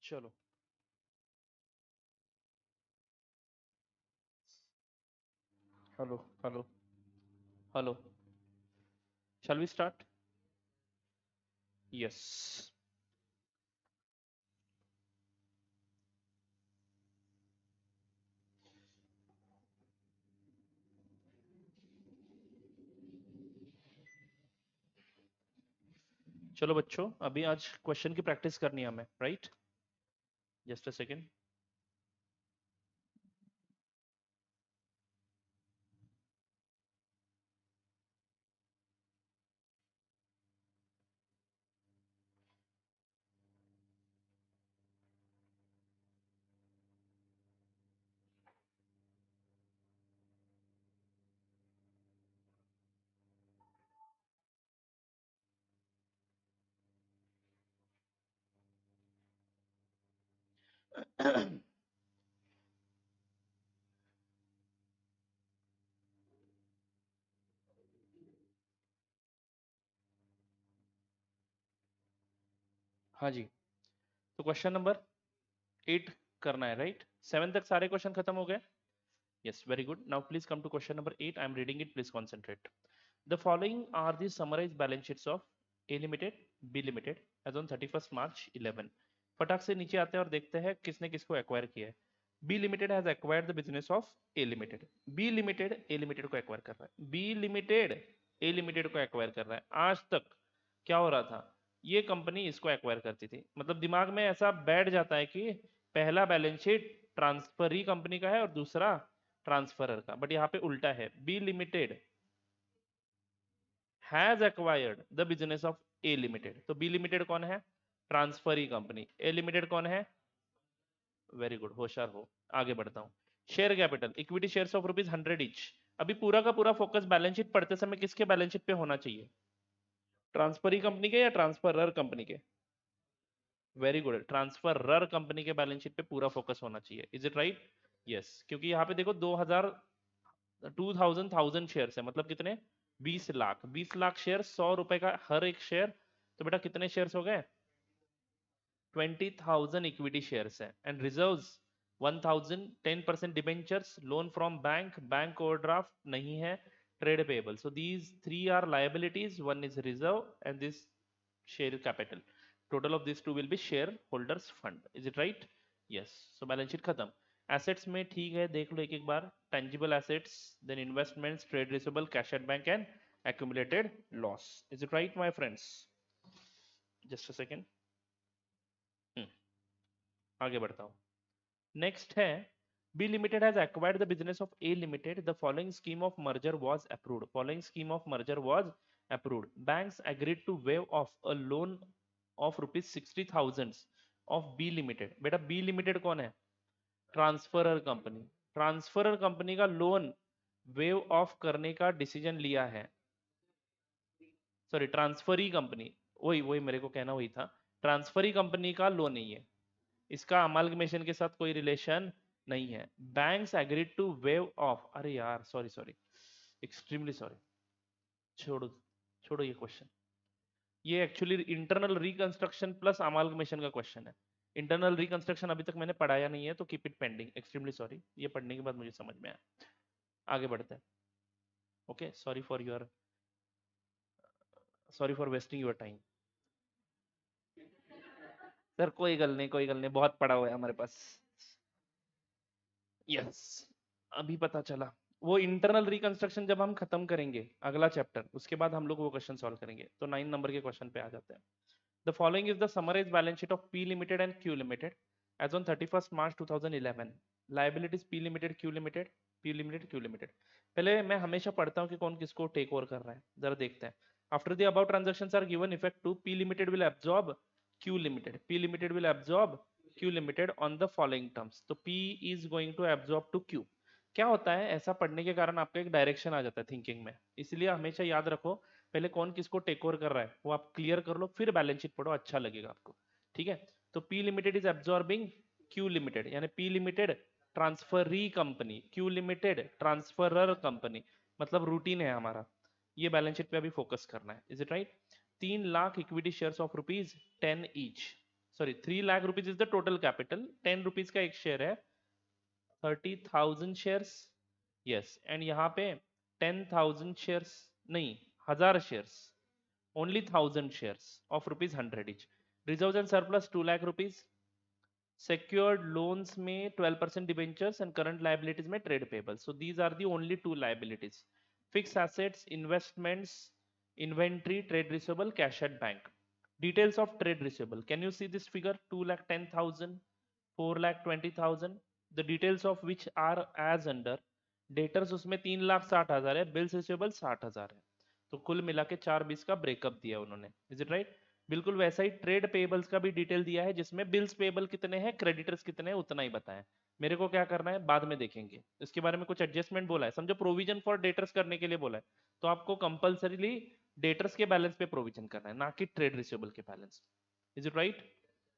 चलो hello hello hello shall we start yes चलो बच्चों अभी आज क्वेश्चन की प्रैक्टिस करनी है हमें राइट जस्ट अ सेकेंड हाँ जी तो क्वेश्चन नंबर 8 करना है राइट 7 तक सारे क्वेश्चन खत्म हो गए yes very good now please come to question number 8 I am reading it please concentrate the following are the summarized balance sheets of A limited B limited as on 31st March 11 फटाक से नीचे आते हैं और देखते हैं किसने किसको एक्वायर किया है B limited has acquired the business of A limited B limited A limited को एक्वायर कर रहा है B limited A limited को एक्वायर कर रहा है आज तक क्या हो रहा था ये कंपनी इसको एक्वायर करती थी मतलब दिमाग में ऐसा बैठ जाता है कि पहला बैलेंस शीट ट्रांसफरी कंपनी का है और दूसरा ट्रांसफरर का बट यहाँ पे उल्टा है B limited has acquired the business of A limited तो बी लिमिटेड कौन है ट्रांसफरी कंपनी ए लिमिटेड कौन है वेरी गुड होशियार हो आगे बढ़ता हूँ share capital equity shares of ₹100 each अभी पूरा का पूरा फोकस बैलेंस शीट पढ़ते समय किसके बैलेंस शीट पे होना चाहिए ट्रांसफरी कंपनी के या ट्रांसफरर कंपनी के वेरी गुड ट्रांसफरर कंपनी के बैलेंस शीट पे पूरा फोकस होना चाहिए इज इट राइट यस क्योंकि यहाँ पे देखो 2000 2000 शेयर है मतलब कितने 20 लाख शेयर ₹100 का हर एक शेयर तो बेटा कितने शेयर्स हो गए 20,000 इक्विटी शेयर्स है and reserves 1000 10% debentures loan from bank bank overdraft नहीं है trade payable so these three are liabilities one is reserve and this share capital total of this two will be share holders fund is it right yes so balance sheet खत्म assets में ठीक है देख लो एक एक बार tangible assets then investments trade receivable cash at bank and accumulated loss is it right my friends just a second आगे बढ़ता हूँ नेक्स्ट है B limited has acquired the business of A limited the following scheme of merger was approved following scheme of merger was approved banks agreed to waive off a loan of ₹60,000 of B limited बेटा B limited कौन है transferor company transferor company का loan waive off करने का decision लिया है sorry transferee company वही वही मेरे को कहना वही था ट्रांसफरी कंपनी का लोन नहीं है इसका अमालगमेशन के साथ कोई रिलेशन नहीं है banks agreed to waive off अरे यार सॉरी सॉरी एक्सट्रीमली सॉरी छोड़ो छोड़ो ये क्वेश्चन ये actually internal reconstruction plus amalgamation का क्वेश्चन है इंटरनल रिकंस्ट्रक्शन अभी तक मैंने पढ़ाया नहीं है तो keep it pending extremely sorry ये पढ़ने के बाद मुझे समझ में आया आगे बढ़ते हैं okay sorry for wasting your time sir कोई गल नहीं बहुत पड़ा हुआ है हमारे पास यस अभी पता चला वो इंटरनल रिकंस्ट्रक्शन जब हम खत्म करेंगे अगला चैप्टर उसके बाद हम लोग वो क्वेश्चन सॉल्व करेंगे तो 9 नंबर के क्वेश्चन पे आ जाते हैं the following is the summarised balance sheet of P limited and Q limited as on 31st March 2011 liabilities P limited Q limited P limited Q limited पहले मैं हमेशा पढ़ता हूँ कि कौन किसको टेक ओवर कर रहा है जरा देखते हैं after the about transactions are given effect to P limited will absorb Q limited P limited will absorb Q limited on the following terms तो P is going to absorb to Q क्या होता है ऐसा पढ़ने के कारण आपका एक डायरेक्शन आ जाता है थिंकिंग में इसलिए हमेशा याद रखो पहले कौन किसको टेक ओवर कर रहा है वो आप क्लियर कर लो फिर बैलेंस शीट पढ़ो अच्छा लगेगा आपको ठीक है तो P limited is absorbing Q limited यानी P limited transferee company Q limited transferor company मतलब रूटीन है हमारा ये बैलेंस शीट पे अभी फोकस करना है is it right 3 lakh equity shares of ₹10 each sorry 3 lakh rupees is the total capital, 10 rupees का एक शेयर है, 30,000 शेयर्स, यस, एंड यहाँ पे 10,000 शेयर्स, नहीं 1000 shares, only 1000 shares of rupees 100 each. Reserve and surplus 2 lakh rupees, secured loans में 12% debentures and current liabilities में trade payables. So these are the only two liabilities. Fixed assets, investments, inventory, trade receivable, cash at bank. Details of trade receivable. Can you see this figure? 2,10,000, 4,20,000. The details of which are as under. Debtors उसमें 3,60,000 है, bills receivable 60,000 है. तो कुल मिला के 420 का breakup दिया उन्होंने. Is it right? बिल्कुल वैसा ही ट्रेड पेबल्स का भी डिटेल दिया है, जिसमें बिल्स पेबल कितने हैं, क्रेडिटर्स कितने हैं, उतना ही बताया. मेरे को क्या करना है बाद में देखेंगे, इसके बारे में कुछ एडजस्टमेंट बोला है, समझो प्रोविजन फॉर डेटर्स करने के लिए बोला है, तो आपको कंपलसरीली डेटर्स के बैलेंस पे प्रोविजन करना है, ना कि ट्रेड रिसीवेबल के balance. Is it right?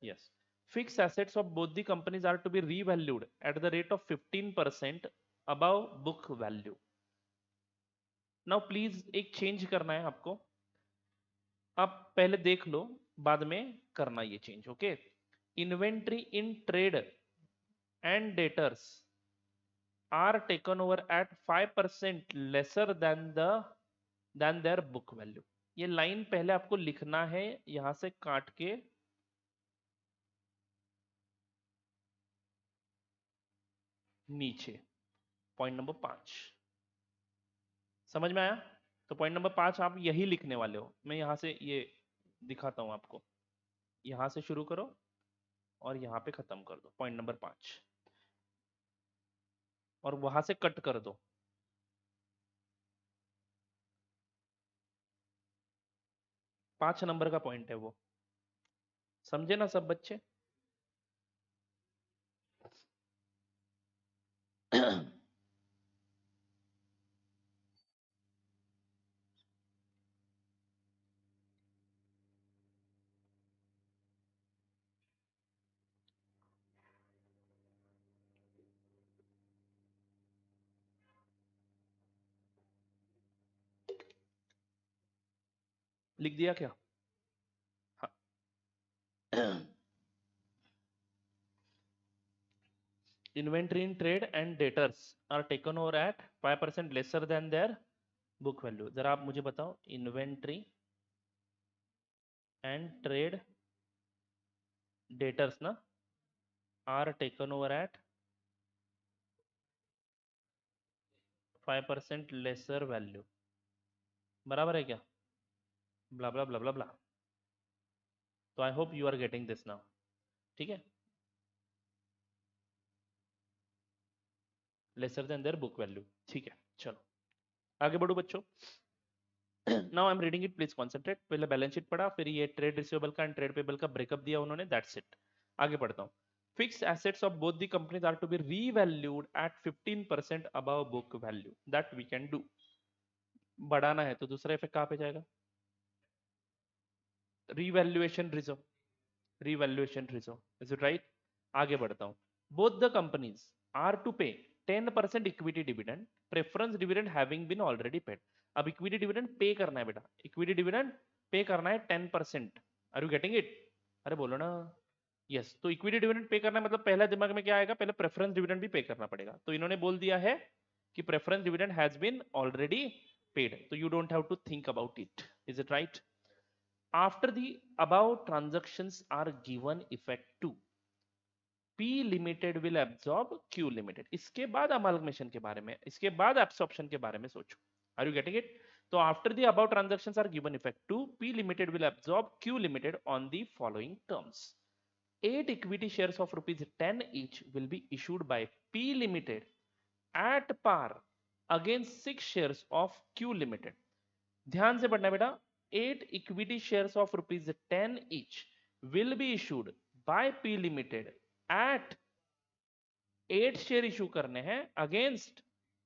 Yes. Fix assets of both the companies are to be revalued at the rate of 15% above book value. Now please एक चेंज करना है आपको, आप पहले देख लो, बाद में करना ये change. Okay. Inventory in trade and debtors are taken over at 5% lesser than their book value. ये लाइन पहले आपको लिखना है, यहां से काट के नीचे. पॉइंट नंबर 5 समझ में आया? तो पॉइंट नंबर 5 आप यही लिखने वाले हो. मैं यहां से ये दिखाता हूं आपको, यहां से शुरू करो और यहां पे खत्म कर दो, पॉइंट नंबर 5, और वहां से कट कर दो. 5 नंबर का पॉइंट है वो. समझे ना सब बच्चे? लिख दिया क्या? हाँ. Inventory in trade and debtors are taken over at 5% lesser than their book value. जरा आप मुझे बताओ, इन्वेंट्री एंड ट्रेड डेटर्स ना are taken over at 5% lesser value, बराबर है क्या? Blah blah blah blah blah. तो I hope you are getting this now. ठीक है. Lesser than their book value. ठीक है, चलो आगे बढ़ो बच्चों. Now I am reading it, please concentrate. पहले बैलेंस शीट पढ़ा, फिर ये ट्रेड रिसीवेबल का एंड ट्रेड पेबल का ब्रेकअप दिया उन्होंने, दैट्स इट. आगे बढ़ता हूँ. Fixed assets of both the companies are to be revalued at 15% above book value. That we can do. बढ़ाना है तो दूसरा इफेक्ट कहाँ पे जाएगा? Revaluation reserve. Revaluation reserve. Is it right? आगे बढ़ता हूँ. Both the companies are to pay 10% equity dividend. Preference dividend having been already paid. अब इक्विटी डिविडेंड पे करना है बेटा, इक्विटी डिविडेंड पे करना है 10%. Are you getting it? अरे बोलो ना. यस. तो इक्विटी डिविडेंड पे करना मतलब पहला दिमाग में क्या आएगा, पहले प्रेफरेंस डिविडेंड भी पे करना पड़ेगा. तो इन्होंने बोल दिया है कि preference dividend has been already paid, तो you don't have to think about it. Is it right? After the above transactions are given effect to, P limited will absorb Q limited. इसके बाद अमालगमेशन के बारे में, इसके बाद absorption के बारे में सोचो. Are you getting it? तो after the above transactions are given effect to, P limited will absorb Q limited on the following terms. 8 equity shares of rupees 10 each will be issued by P Limited at par against 6 shares of Q Limited. ध्यान से पढ़ना बेटा. 8 equity shares of rupees 10 each will be issued by P Limited at 8 share issue करने हैं against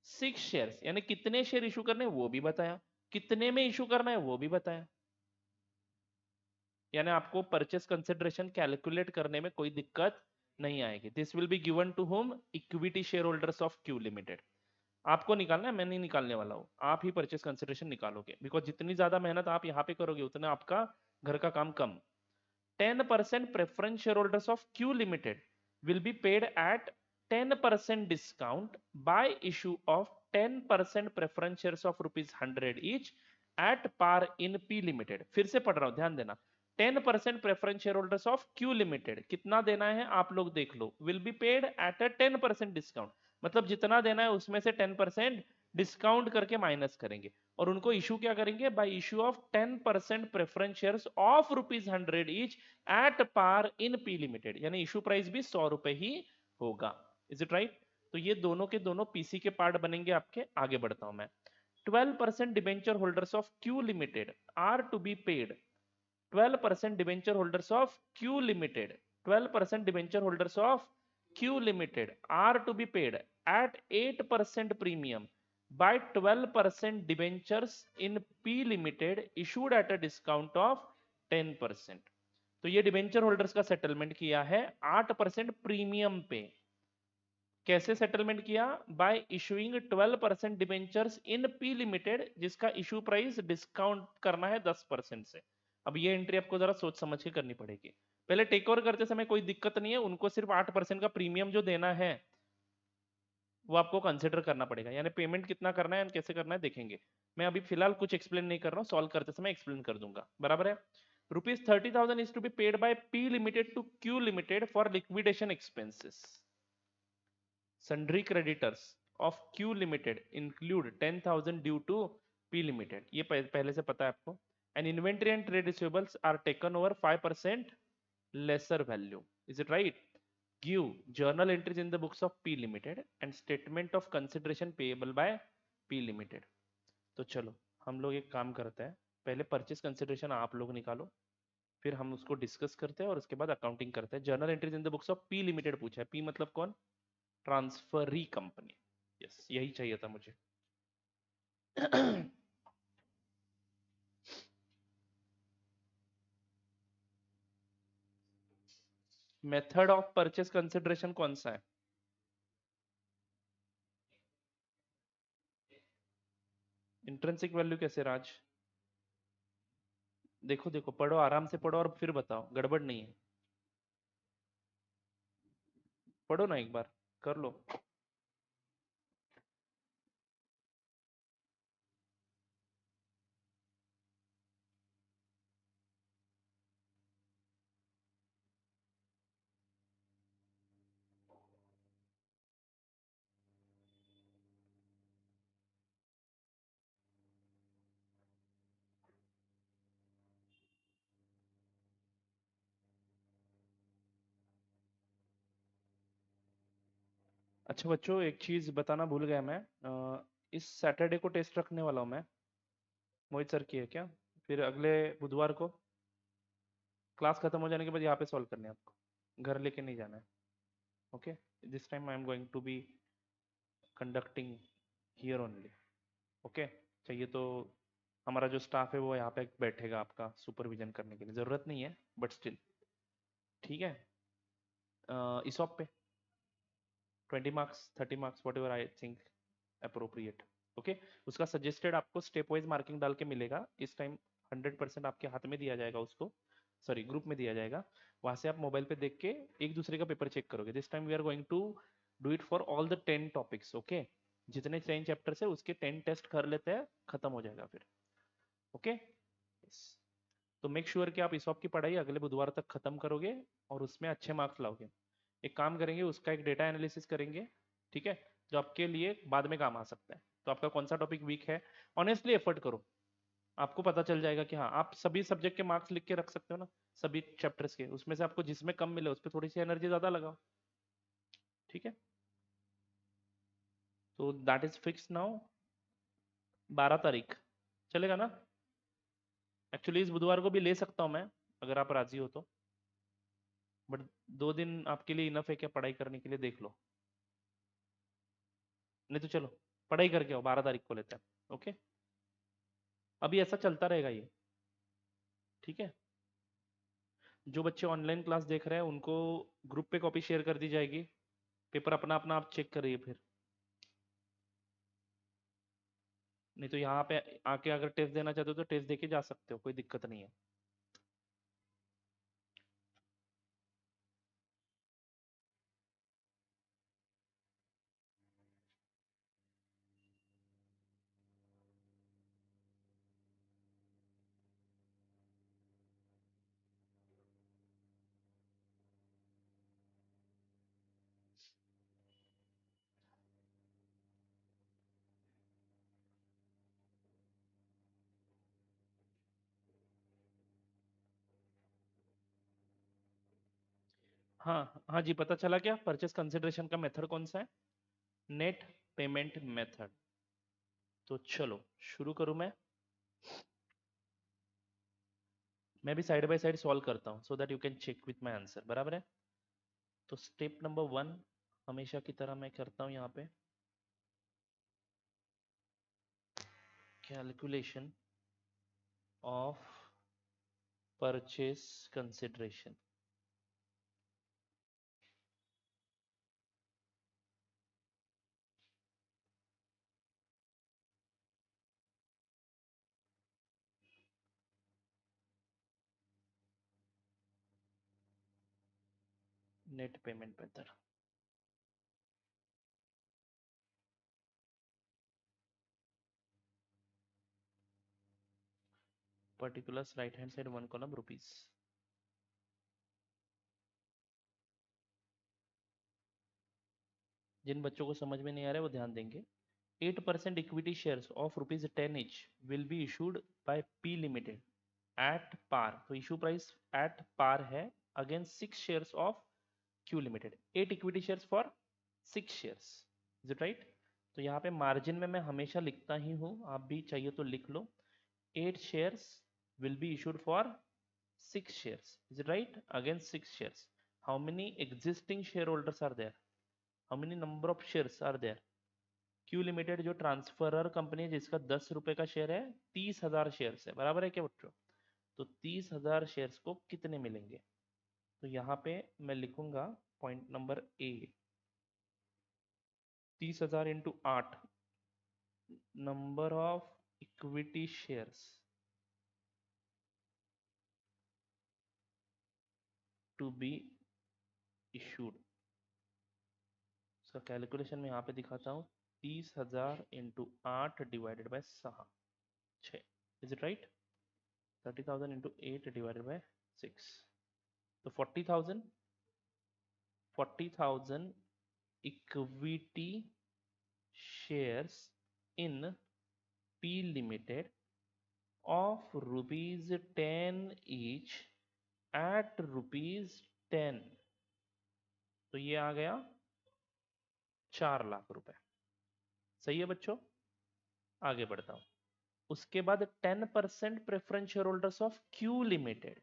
6 shares. यानी कितने share issue करने हैं वो भी बताया, कितने में इशू करना है वो भी बताया. यानी आपको परचेस कंसिडरेशन कैलकुलेट करने में कोई दिक्कत नहीं आएगी. This will be given to whom? Equity share holders of Q limited. आपको निकालना है, मैं नहीं निकालने वाला हूं, आप ही परचेस कंसिडरेशन निकालोगे, बिकॉज जितनी ज्यादा मेहनत आप यहाँ पे करोगे उतना आपका घर का काम कम. 10% preference shareholders of Q Limited will be paid at 10% discount by issue of 10% preference shares of ₹100 each at par in P Limited. फिर से पढ़ रहा हूं, ध्यान देना. 10% preference shareholders of Q Limited, कितना देना है आप लोग देख लो, will be paid at a 10% discount. मतलब जितना देना है उसमें से 10% डिस्काउंट करके माइनस करेंगे और उनको इशू क्या करेंगे, by issue of 10% preference shares of ₹100 each at par in P limited. यानी इशू प्राइस भी ₹100 ही होगा. Is it right? तो ये दोनों के दोनों पीसी के पार्ट बनेंगे आपके. आगे बढ़ता हूं मैं. 12% debenture holders of Q limited are to be paid. 12% debenture holders of Q limited, 12% debenture holders of Q Limited are to be paid at 8% premium by 12% debentures in P Limited issued at a discount of 10%. तो ये debenture holders का settlement किया है 8% premium पे. कैसे settlement किया? Bye issuing 12% debentures इन P limited जिसका issue price discount करना है 10% से. अब ये एंट्री आपको जरा सोच समझ के करनी पड़ेगी. पहले टेक ओवर करते समय कोई दिक्कत नहीं है, उनको सिर्फ 8% का प्रीमियम जो देना है वो आपको कंसिडर करना पड़ेगा. यानी पेमेंट कितना करना है, कैसे करना है देखेंगे. मैं अभी फिलहाल कुछ एक्सप्लेन नहीं कर रहा हूँ, सॉल्व करते समय एक्सप्लेन कर दूंगा. बराबर है. ₹30,000 is to be paid by P limited to Q limited for liquidation expenses. Sundry creditors of Q Limited include 10,000 due to P Limited. ये पहले से पता है आपको. And inventory and trade receivables are taken over 5% lesser value. Is it right? Give journal entries in the books of P Limited and statement of consideration payable by P Limited. तो चलो हम लोग एक काम करते हैं, पहले परचेस कंसिडरेशन आप लोग निकालो, फिर हम उसको डिस्कस करते हैं और उसके बाद अकाउंटिंग करते हैं. Journal entries in the books of P limited पूछा है. पी मतलब कौन? Transferee company. यस, यही चाहिए था मुझे. मेथड ऑफ परचेस कंसिडरेशन कौन सा है? इंट्रिंसिक वैल्यू कैसे राज? देखो देखो, पढ़ो, आराम से पढ़ो और फिर बताओ, गड़बड़ नहीं है. पढ़ो ना एक बार, कर लो. अच्छा बच्चों, एक चीज बताना भूल गया मैं. इस सैटरडे को टेस्ट रखने वाला हूँ मैं. मोहित सर की है क्या? फिर अगले बुधवार को क्लास खत्म हो जाने के बाद यहाँ पे सॉल्व करने हैं आपको, घर लेके नहीं जाना है. Okay, this time I am going to be conducting here only. Okay, चाहिए तो हमारा जो स्टाफ है वो यहाँ पे बैठेगा आपका सुपरविजन करने के लिए. जरूरत नहीं है बट स्टिल ठीक है. इसॉप पे 20 marks 30 marks what ever I think appropriate. Okay, उसका सजेस्टेड आपको स्टेप वाइज मार्किंग डाल के मिलेगा. इस टाइम 100% आपके हाथ में दिया जाएगा, उसको सॉरी ग्रुप में दिया जाएगा. वहां से आप मोबाइल पे देख के एक दूसरे का पेपर चेक करोगे. This time we are going to do it for all the 10 topics. Okay, जितने 10 चैप्टर्स है उसके 10 टेस्ट कर लेते हैं, खत्म हो जाएगा फिर. Okay yes. तो मेक श्योर कि आप इसॉप की पढ़ाई अगले बुधवार तक खत्म करोगे और उसमें अच्छे मार्क्स लाओगे. एक काम करेंगे, उसका एक डेटा एनालिसिस करेंगे, ठीक है, जो आपके लिए बाद में काम आ सकता है. तो आपका कौन सा टॉपिक वीक है, ऑनेस्टली एफर्ट करो, आपको पता चल जाएगा कि हाँ, आप सभी सब्जेक्ट के मार्क्स लिख के रख सकते हो ना, सभी चैप्टर्स के. उसमें से आपको जिसमें कम मिले उस पर थोड़ी सी एनर्जी ज्यादा लगाओ. ठीक है, तो दैट इज फिक्स नाउ. 12 तारीख चलेगा ना? एक्चुअली इस बुधवार को भी ले सकता हूँ मैं अगर आप राजी हो तो, बट 2 दिन आपके लिए इनफ है क्या पढ़ाई करने के लिए? देख लो, नहीं तो चलो पढ़ाई करके आओ, 12 तारीख को लेते हैं. ओके, अभी ऐसा चलता रहेगा ये. ठीक है, जो बच्चे ऑनलाइन क्लास देख रहे हैं उनको ग्रुप पे कॉपी शेयर कर दी जाएगी. पेपर अपना अपना आप चेक करिए फिर. नहीं तो यहाँ पे आके अगर टेस्ट देना चाहते हो तो टेस्ट देके जा सकते हो, कोई दिक्कत नहीं है. हाँ हाँ जी, पता चला क्या परचेस कंसिडरेशन का मेथड कौन सा है? Net payment method. तो चलो शुरू करूं मैं भी साइड बाय साइड सॉल्व करता हूं so that you can check with my answer, बराबर है? तो स्टेप नंबर 1 हमेशा की तरह मैं करता हूं यहाँ पे calculation of purchase consideration. Net payment method. Particulars right hand side 1 column rupees. जिन बच्चों को समझ में नहीं आ रहा है वो ध्यान देंगे। 8% equity shares of ₹10 each will be issued by P limited at par. तो इशू प्राइस एट पार है against 6 shares of Q limited. 8 equity shares for 6 shares, is it right? तो यहाँ पे मार्जिन में मैं हमेशा लिखता ही हूँ, आप भी चाहिए तो लिख लो। 8 shares will be issued for 6 shares, is it right? Against 6 shares. How many existing shareholders are there? How many number of shares are there? Q limited जो ट्रांसफरर कंपनी है जिसका 10 रुपए का शेयर है, 30,000 शेयर्स है, बराबर है क्या बच्चों? तो 30,000 शेयर्स को कितने मिलेंगे? तो यहाँ पे मैं लिखूंगा point number A, 30,000 into 8 number of equity shares to be issued. इसका कैलकुलेशन में यहाँ पे दिखाता हूँ, 30,000 into 8 divided by 6, is it right? 30,000 into 8 divided by 6, तो 40,000 equity shares in P limited of ₹10 each at ₹10। तो ये आ गया 4 लाख रुपए। सही है बच्चों? आगे बढ़ता हूं। उसके बाद 10% preference share holders of Q limited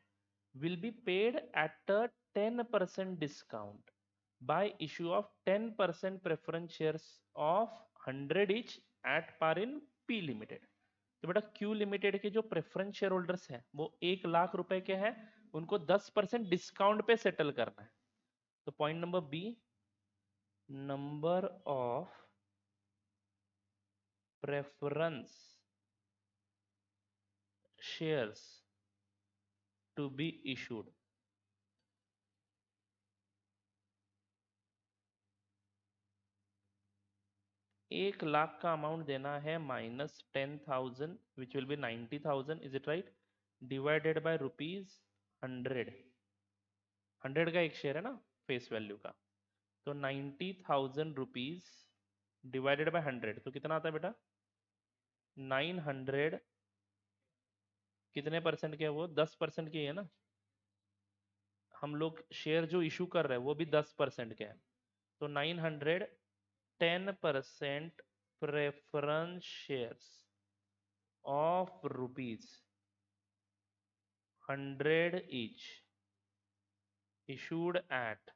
will be paid at a 10% discount by issue of 10% preference shares of 100 each at par in P limited। तो बेटा Q लिमिटेड के जो प्रेफरेंस शेयर होल्डर्स हैं वो 1 लाख रुपए के हैं, उनको 10% डिस्काउंट पे सेटल करना है। तो point number B, number of preference shares to be issued. 1 lakh का अमाउंट देना है minus 10,000 which will be 90,000, is it right? Divided by ₹100। 100 का एक शेयर है ना फेस वैल्यू का, तो 90,000 रुपीज डिवाइडेड बाय 100 तो कितना आता है बेटा? 900। कितने परसेंट के है वो? 10% के है ना। हम लोग शेयर जो इशू कर रहे हैं वो भी 10% के हैं, तो 900 10% preference shares of ₹100 each issued at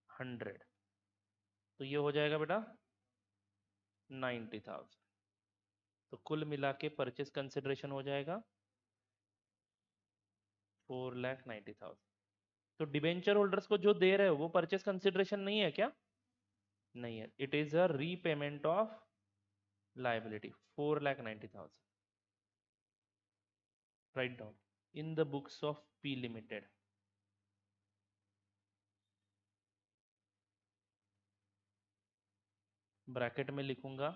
100। तो ये हो जाएगा बेटा 90,000। तो कुल मिला के परचेस कंसिडरेशन हो जाएगा 4,90,000। तो डिबेंचर होल्डर्स को जो दे रहे हो वो परचेस कंसिडरेशन नहीं है क्या? नहीं है, it is a repayment of liability 4,90,000। Write down in the books of P limited. Bracket में लिखूंगा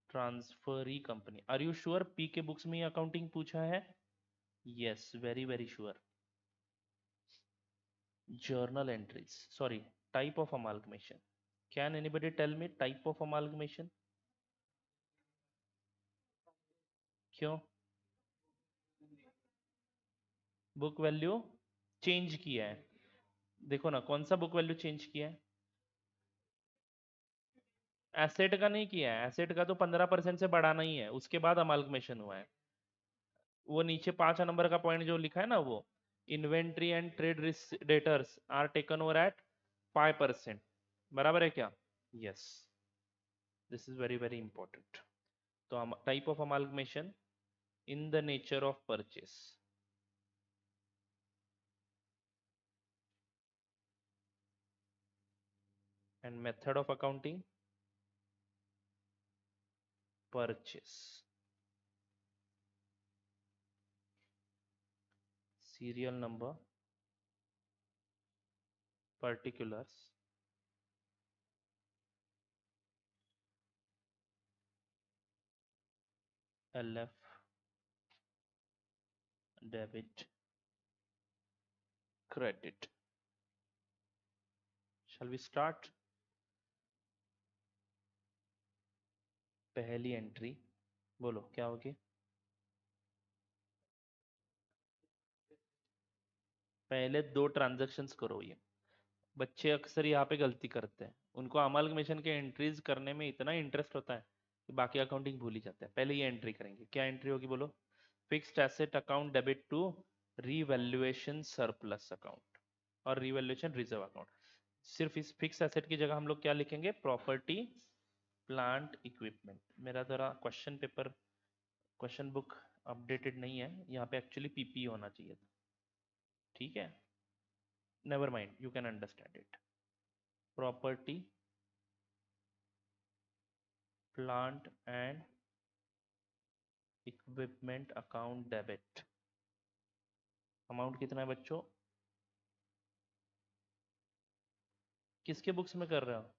transferee company. Are you sure P के बुक्स में अकाउंटिंग पूछा है? Yes, very very sure. journal entries, sorry, type of amalgamation. Can anybody tell me type of amalgamation? क्यों? Book value change किया है। देखो ना कौन सा बुक वैल्यू चेंज किया है, एसेट का नहीं किया है, एसेट का तो 15% से बढ़ाना ही है, उसके बाद अमाल्गमेशन हुआ है। वो नीचे 5 नंबर का पॉइंट जो लिखा है ना, वो inventory and trade debtors are taken over at 5%, बराबर है क्या? Yes, this is very very important. तो type of amalgamation in the nature of purchase, and method of accounting purchase, serial number, particulars, LF, debit, credit. Shall we start? पहली entry, बोलो क्या होगी? पहले 2 transactions करो। ये बच्चे अक्सर यहाँ पे गलती करते हैं, उनको अमाल्गमेशन के एंट्रीज करने में इतना इंटरेस्ट होता है कि बाकी अकाउंटिंग भूल ही जाते हैं। पहले ये एंट्री करेंगे, क्या एंट्री होगी बोलो? Fixed asset account debit to revaluation surplus account और रीवैल्यूएशन रिजर्व अकाउंट। सिर्फ इस फिक्स एसेट की जगह हम लोग क्या लिखेंगे? Property plant equipment. मेरा जरा question paper, question book updated नहीं है, यहाँ पे एक्चुअली पीपी होना चाहिए था। ठीक है, never mind, you can understand it. Property plant and equipment account debit. Amount कितना है बच्चों? किसके बुक्स में कर रहे हो?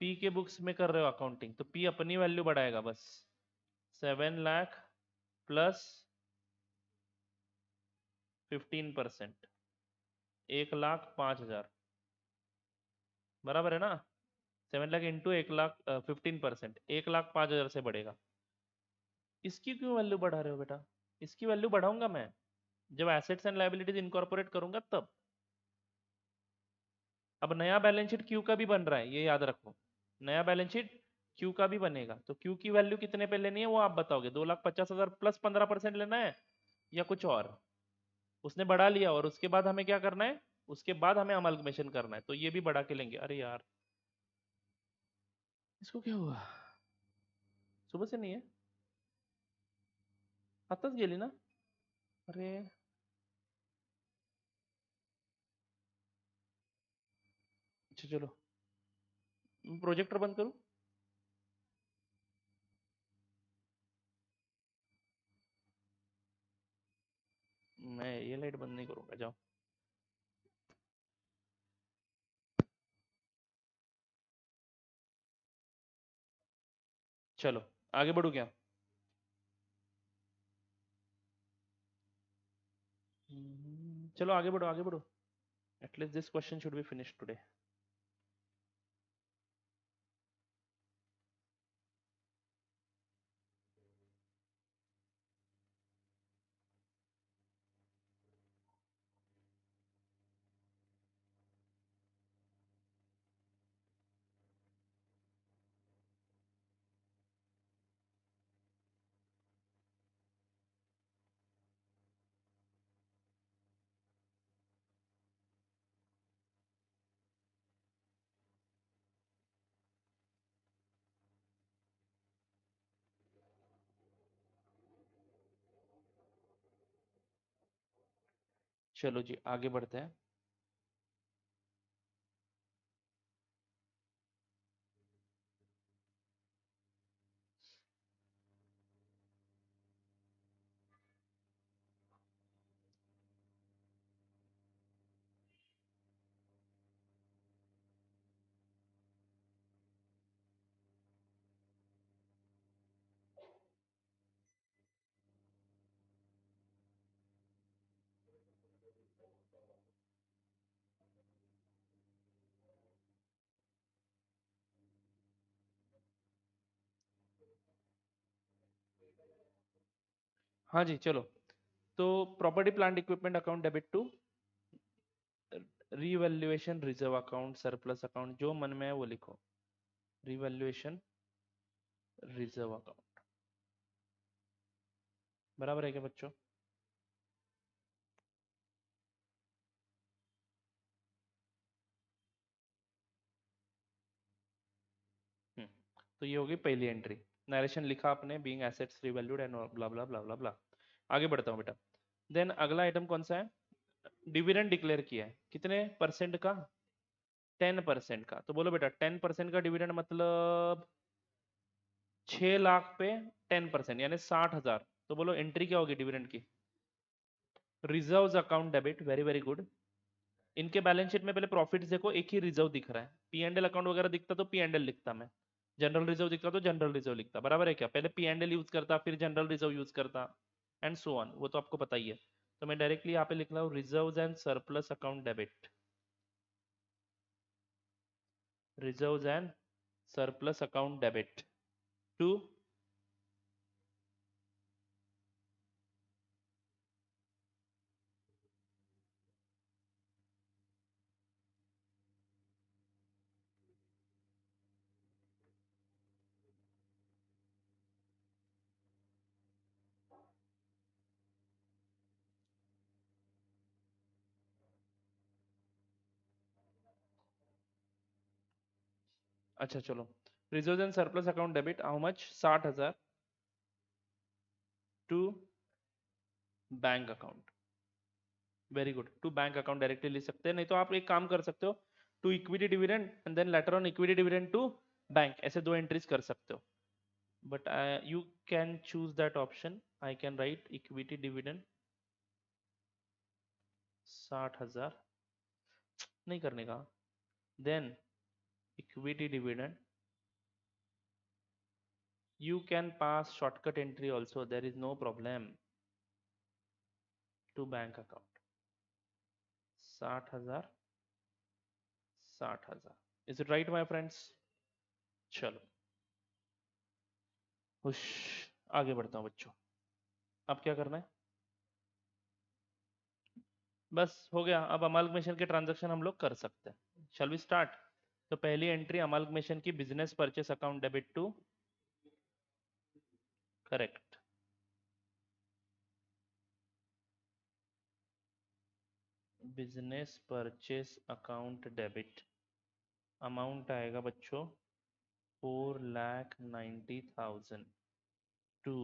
पी के बुक्स में कर रहे हो अकाउंटिंग, तो पी अपनी वैल्यू बढ़ाएगा बस। 7 लाख प्लस 15%, 1,05,000, बराबर है ना? 7 लाख इंटू 1 लाख 15%, 1,05,000 से बढ़ेगा। इसकी क्यों वैल्यू बढ़ा रहे हो बेटा? इसकी वैल्यू बढ़ाऊंगा मैं जब एसेट्स एंड लायबिलिटीज इनकॉर्पोरेट करूंगा तब। अब नया बैलेंस शीट क्यू का भी बन रहा है, ये याद रखो। नया बैलेंस शीट क्यू का भी बनेगा, तो क्यू की वैल्यू कितने पे लेनी है वो आप बताओगे। 2,50,000 प्लस 15% लेना है या कुछ और? उसने बढ़ा लिया और उसके बाद हमें क्या करना है? उसके बाद हमें अमाल्गमेशन करना है, तो ये भी बढ़ा के लेंगे। अरे यार, इसको क्या हुआ? सुबह से नहीं है, आताच गेली ना? अरे अच्छा चलो, प्रोजेक्टर बंद करूं? मैं ये लाइट बंद नहीं करूंगा, जाओ। चलो आगे बढ़ू क्या? चलो आगे बढ़ो, आगे बढ़ो। At least this question should be finished today. चलो जी आगे बढ़ते हैं। हाँ जी चलो, तो property plant equipment account debit to revaluation reserve account surplus account, जो मन में है वो लिखो, रिवैल्यूएशन रिजर्व अकाउंट। बराबर है क्या बच्चों? तो ये होगी पहली एंट्री, नरेशन लिखा आपने, being assets revalued and blah blah blah blah blah. आगे बढ़ता हूँ बेटा। देन अगला आइटम कौन सा है? डिविडेंड डिक्लेयर किया है, कितने परसेंट का? 10% का। तो बोलो बेटा 10% का डिविडेंड मतलब 6 लाख पे 10% यानी 60,000। तो बोलो एंट्री क्या होगी डिविडेंड की? Reserve account debit, very very good. इनके बैलेंस शीट में पहले प्रॉफिट्स देखो, एक ही रिजर्व दिख रहा है। पी एंड एल अकाउंट वगैरह दिखता तो पी एंड एल लिखता मैं, जनरल रिजर्व दिखता तो जनरल रिजर्व लिखता। बराबर है क्या? पहले पी एंड एल यूज करता, फिर जनरल रिजर्व यूज करता, एंड सो ऑन, वो तो आपको पता ही है। तो मैं डायरेक्टली यहाँ पे लिख रहा हूँ reserve and surplus account debit, reserve and surplus account debit to, अच्छा चलो, reserve and surplus account debit how much? 60,000 to bank account. Very good, to bank account directly लिख सकते हैं, नहीं तो आप एक काम कर सकते हो, to equity dividend and then later on equity dividend to bank, ऐसे दो एंट्रीज कर सकते हो। But you can choose that option, I can write equity dividend 60,000 नहीं करने का, then equity dividend, you can pass shortcut entry also, there is no problem, to bank account 60,000 60,000। Is it right my friends? चलो हुश, आगे बढ़ता हूँ बच्चों। अब क्या करना है? बस हो गया, अब अमाल्गमेशन के ट्रांजैक्शन हम लोग कर सकते हैं। Shall we start? तो पहली एंट्री अमाल्गमेशन की, business purchase account debit to, correct, business purchase account debit, amount आएगा बच्चों 4,90,000 to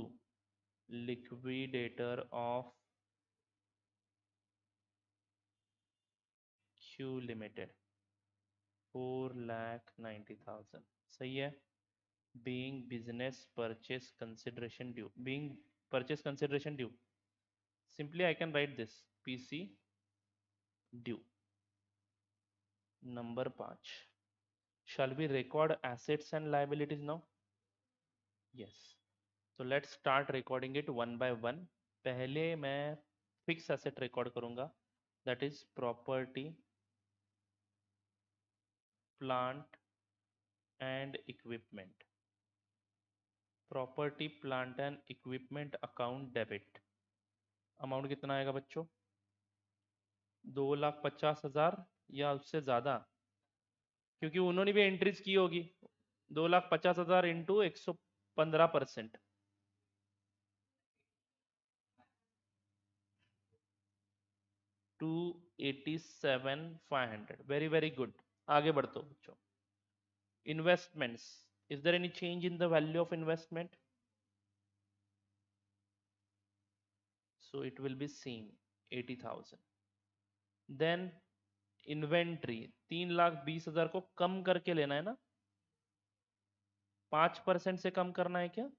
liquidator of Q limited 4,90,000। सही है। Being business purchase consideration due, being purchase consideration due, simply I can write this PC due. Number 5, shall we record assets and liabilities now? yes, so let's start recording it one by one। पहले मैं fix asset record करूंगा, that is property plant and equipment, property plant and equipment account debit. Amount कितना आएगा बच्चों? 2,50,000 या उससे ज्यादा, क्योंकि उन्होंने भी एंट्रीज की होगी। 2,50,000 इंटू 115%, 287,500। Very very good. आगे बढ़ते हो बच्चों। Investments, is there any change in the value of investment? So it will be same 80,000। Then inventory 3,20,000 को कम करके लेना है ना, 5% से कम करना है क्या?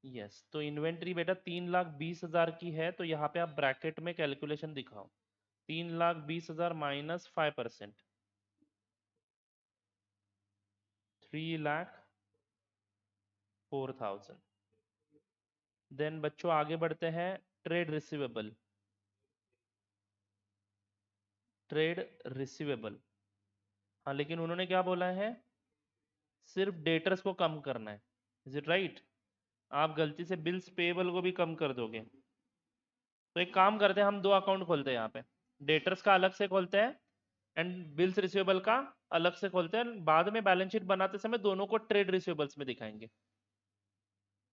यस, तो इन्वेंट्री बेटा 3,20,000 की है, तो यहाँ पे आप ब्रैकेट में कैलकुलेशन दिखाओ, 3,20,000 माइनस 5%, 3,04,000। देन बच्चों आगे बढ़ते हैं, ट्रेड रिसीवेबल, ट्रेड रिसीवेबल। हाँ लेकिन उन्होंने क्या बोला है? सिर्फ डेटर्स को कम करना है, इज इट राइट? आप गलती से बिल्स पेबल को भी कम कर दोगे। तो एक काम करते हैं, हम दो अकाउंट खोलते हैं यहाँ पे, डेटर्स का अलग से खोलते हैं एंड बिल्स रिसीवेबल का अलग से खोलते हैं, बाद में बैलेंस शीट बनाते समय दोनों को ट्रेड रिसीवेबल्स में दिखाएंगे।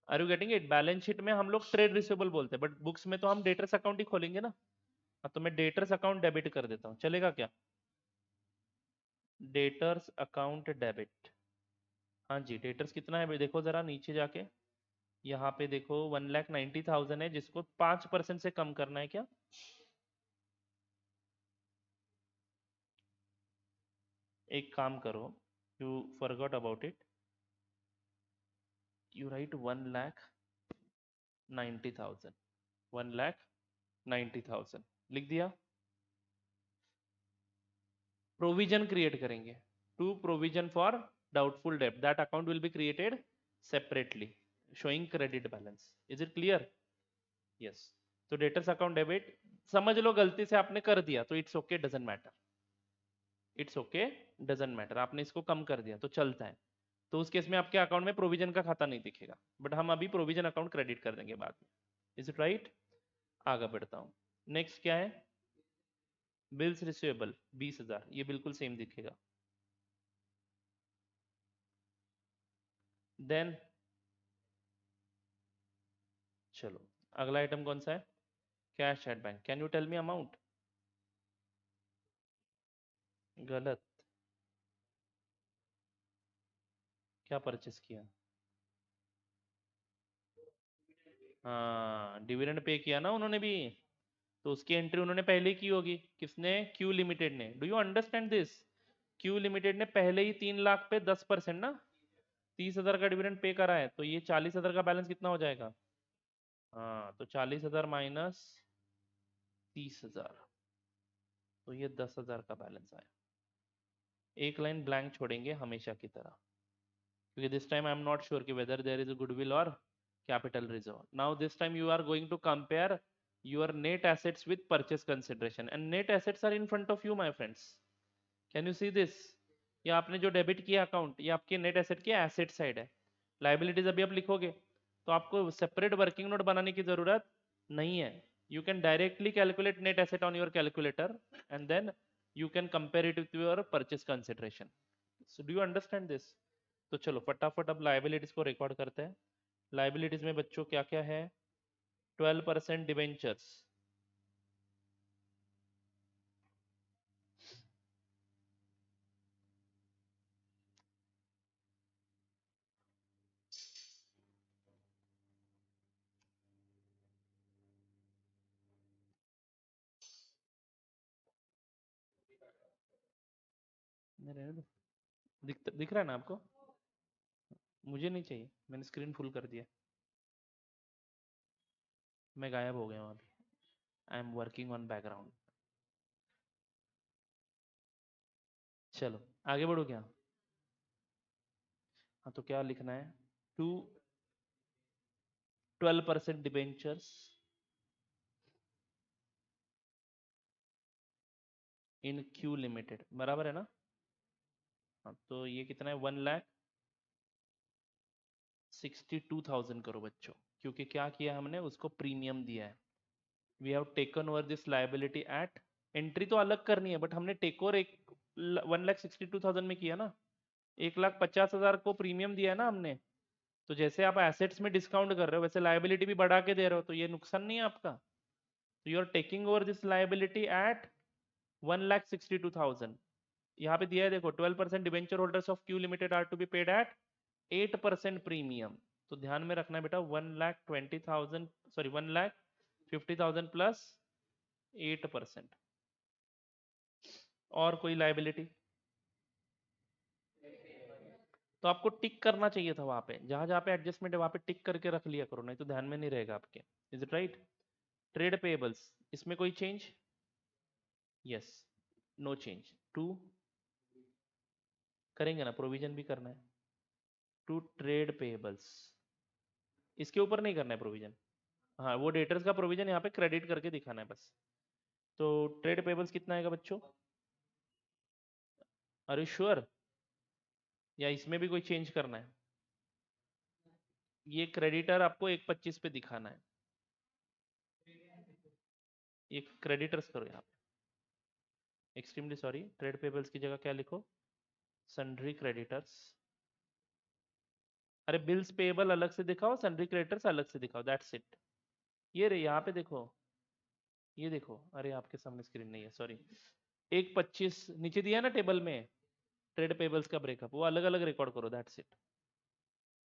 Are you getting it? Balance sheet में हम लोग ट्रेड रिसीवेबल बोलते हैं, बट बुक्स में तो हम डेटर्स अकाउंट ही खोलेंगे ना। हाँ, तो मैं डेटर्स अकाउंट डेबिट कर देता हूँ, चलेगा क्या? Debtors account debit. हाँ जी, डेटर्स कितना है भाई, देखो जरा नीचे जाके, यहाँ पे देखो 1,90,000 है, जिसको 5% से कम करना है क्या? एक काम करो, you forgot about it, you right 1,90,000, 1,90,000 लिख दिया। प्रोविजन क्रिएट करेंगे, टू प्रोविजन फॉर डाउटफुल डेब्ट, that account will be created separately showing credit balance. Is it clear? Yes. तो डेटर्स अकाउंट डेबिट, समझ लो गलती से आपने कर दिया तो it's okay, doesn't matter, it's okay, doesn't matter, आपने इसको कम कर दिया तो चलता है। तो उस केस में आपके अकाउंट में प्रोविजन का खाता नहीं दिखेगा, बट हम अभी प्रोविजन अकाउंट क्रेडिट कर देंगे बाद में। Is it right? आगे बढ़ता हूँ। नेक्स्ट क्या है? बिल्स रिसीवेबल 20,000, ये बिल्कुल सेम दिखेगा। देन चलो, अगला आइटम कौन सा है? Cash at bank. Can you tell me amount? गलत। क्या परचेस किया? हाँ, डिविडेंड पे किया ना उन्होंने भी, तो उसकी एंट्री उन्होंने पहले की होगी। किसने? क्यू लिमिटेड ने। Do you understand this? Q limited ने पहले ही 3 लाख पे 10% ना, 30,000 का डिविडेंड पे करा है, तो ये 40,000 का बैलेंस कितना हो जाएगा? हाँ, तो 40,000 माइनस 30,000, तो ये 10,000 का बैलेंस आया। एक लाइन ब्लैंक छोड़ेंगे हमेशा की तरह, क्योंकि this time I am not sure कि whether there is a goodwill और capital reserve. Now this time you are going to compare your net assets with purchase consideration, and net assets are in front of you my friends. Can you see this? ये आपने जो debit किया account, ये आपके net asset की asset side है। Liabilities अभी आप लिखोगे तो आपको सेपरेट वर्किंग नोट बनाने की जरूरत नहीं है। You can directly calculate net asset on your calculator and then you can compare it with your purchase consideration. So do you understand this? तो चलो फटाफट अब लाइबिलिटीज को रिकॉर्ड करते हैं। लाइबिलिटीज में बच्चों क्या क्या है? 12% डिवेंचर्स, दिख रहा है ना आपको? मुझे नहीं चाहिए, मैंने स्क्रीन फुल कर दिया, मैं गायब हो गया हूँ अभी। I am working on background. चलो आगे बढ़ो क्या? हाँ, तो क्या लिखना है? To 12% debentures in Q limited, बराबर है ना? हाँ, तो ये कितना है? 1,62,000 करो बच्चों, क्योंकि क्या किया हमने, उसको प्रीमियम दिया है। We have taken over this liability at, entry तो अलग करनी है बट हमने टेक ओवर एक 1,62,000 में किया ना, 1,50,000 को प्रीमियम दिया है ना हमने। तो जैसे आप एसेट्स में डिस्काउंट कर रहे हो वैसे लाइबिलिटी भी बढ़ा के दे रहे हो, तो ये नुकसान नहीं है आपका। तो you are taking over this liability at 1,62,000। यहाँ पे दिया है देखो, 12% debenture holders of Q limited are to be paid at 8% premium. तो ध्यान में रखना बेटा, 1,20,000, सॉरी 1,50,000 प्लस 8%। और कोई लाइबिलिटी? तो आपको टिक करना चाहिए था वहां पे, जहां जहां पे एडजस्टमेंट है वहां पे टिक करके रख लिया करो, नहीं तो ध्यान में नहीं रहेगा आपके। Is it right? Trade payables, इसमें कोई change? Yes, no change. To करेंगे ना, प्रोविजन भी करना है। टू ट्रेड पेएबल्स, इसके ऊपर नहीं करना है प्रोविजन। हाँ, वो डेटर्स का प्रोविजन यहाँ पे क्रेडिट करके दिखाना है बस। तो ट्रेड पेएबल्स कितना आएगा बच्चों? Are you sure? या इसमें भी कोई चेंज करना है? ये क्रेडिटर आपको 1,25 पे दिखाना है। ये क्रेडिटर्स करो यहाँ पे, एक्सट्रीमली सॉरी, ट्रेड पेबल्स की जगह क्या लिखो, सन्ड्री क्रेडिटर्स। अरे बिल्स पेबल अलग से दिखाओ, सन्ड्री क्रेडिटर्स अलग से दिखाओ, दैट्स इट। ये रे यहाँ पे देखो, ये देखो, अरे आपके सामने स्क्रीन नहीं है, सॉरी। 1.25 नीचे दिया है ना टेबल में, ट्रेड पेबल्स का ब्रेकअप, वो अलग अलग रिकॉर्ड करो, दैट्स इट।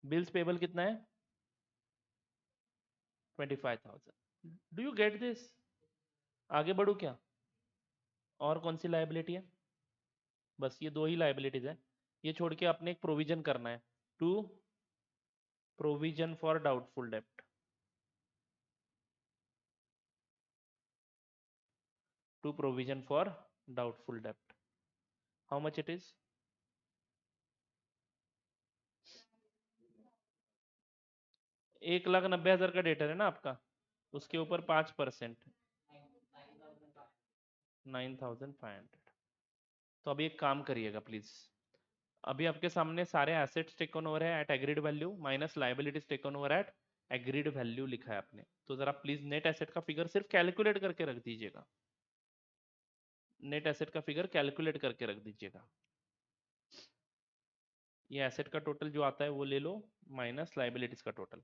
बिल्स पेबल कितना है, 25,000। Do you get this? आगे बढ़ू क्या? और कौन सी लाइबिलिटी है? बस ये दो ही लाइबिलिटीज है। ये छोड़ के आपने एक प्रोविजन करना है, टू प्रोविजन फॉर डाउटफुल डेप्ट। टू प्रोविजन फॉर डाउटफुल डेप्ट, हाउ मच इट इज? 1,90,000 का डेटर है ना आपका, उसके ऊपर 5%, 9,500। तो अभी एक काम करिएगा प्लीज, अभी आपके सामने सारे एसेट्स टेकन ओवर है at agreed value minus liabilities taken over at agreed value लिखा है आपने, तो जरा प्लीज नेट एसेट का फिगर सिर्फ कैलकुलेट करके रख दीजिएगा, नेट एसेट का फिगर कैलकुलेट करके रख दीजिएगा। ये एसेट का टोटल जो आता है वो ले लो, माइनस लाइबिलिटीज का टोटल।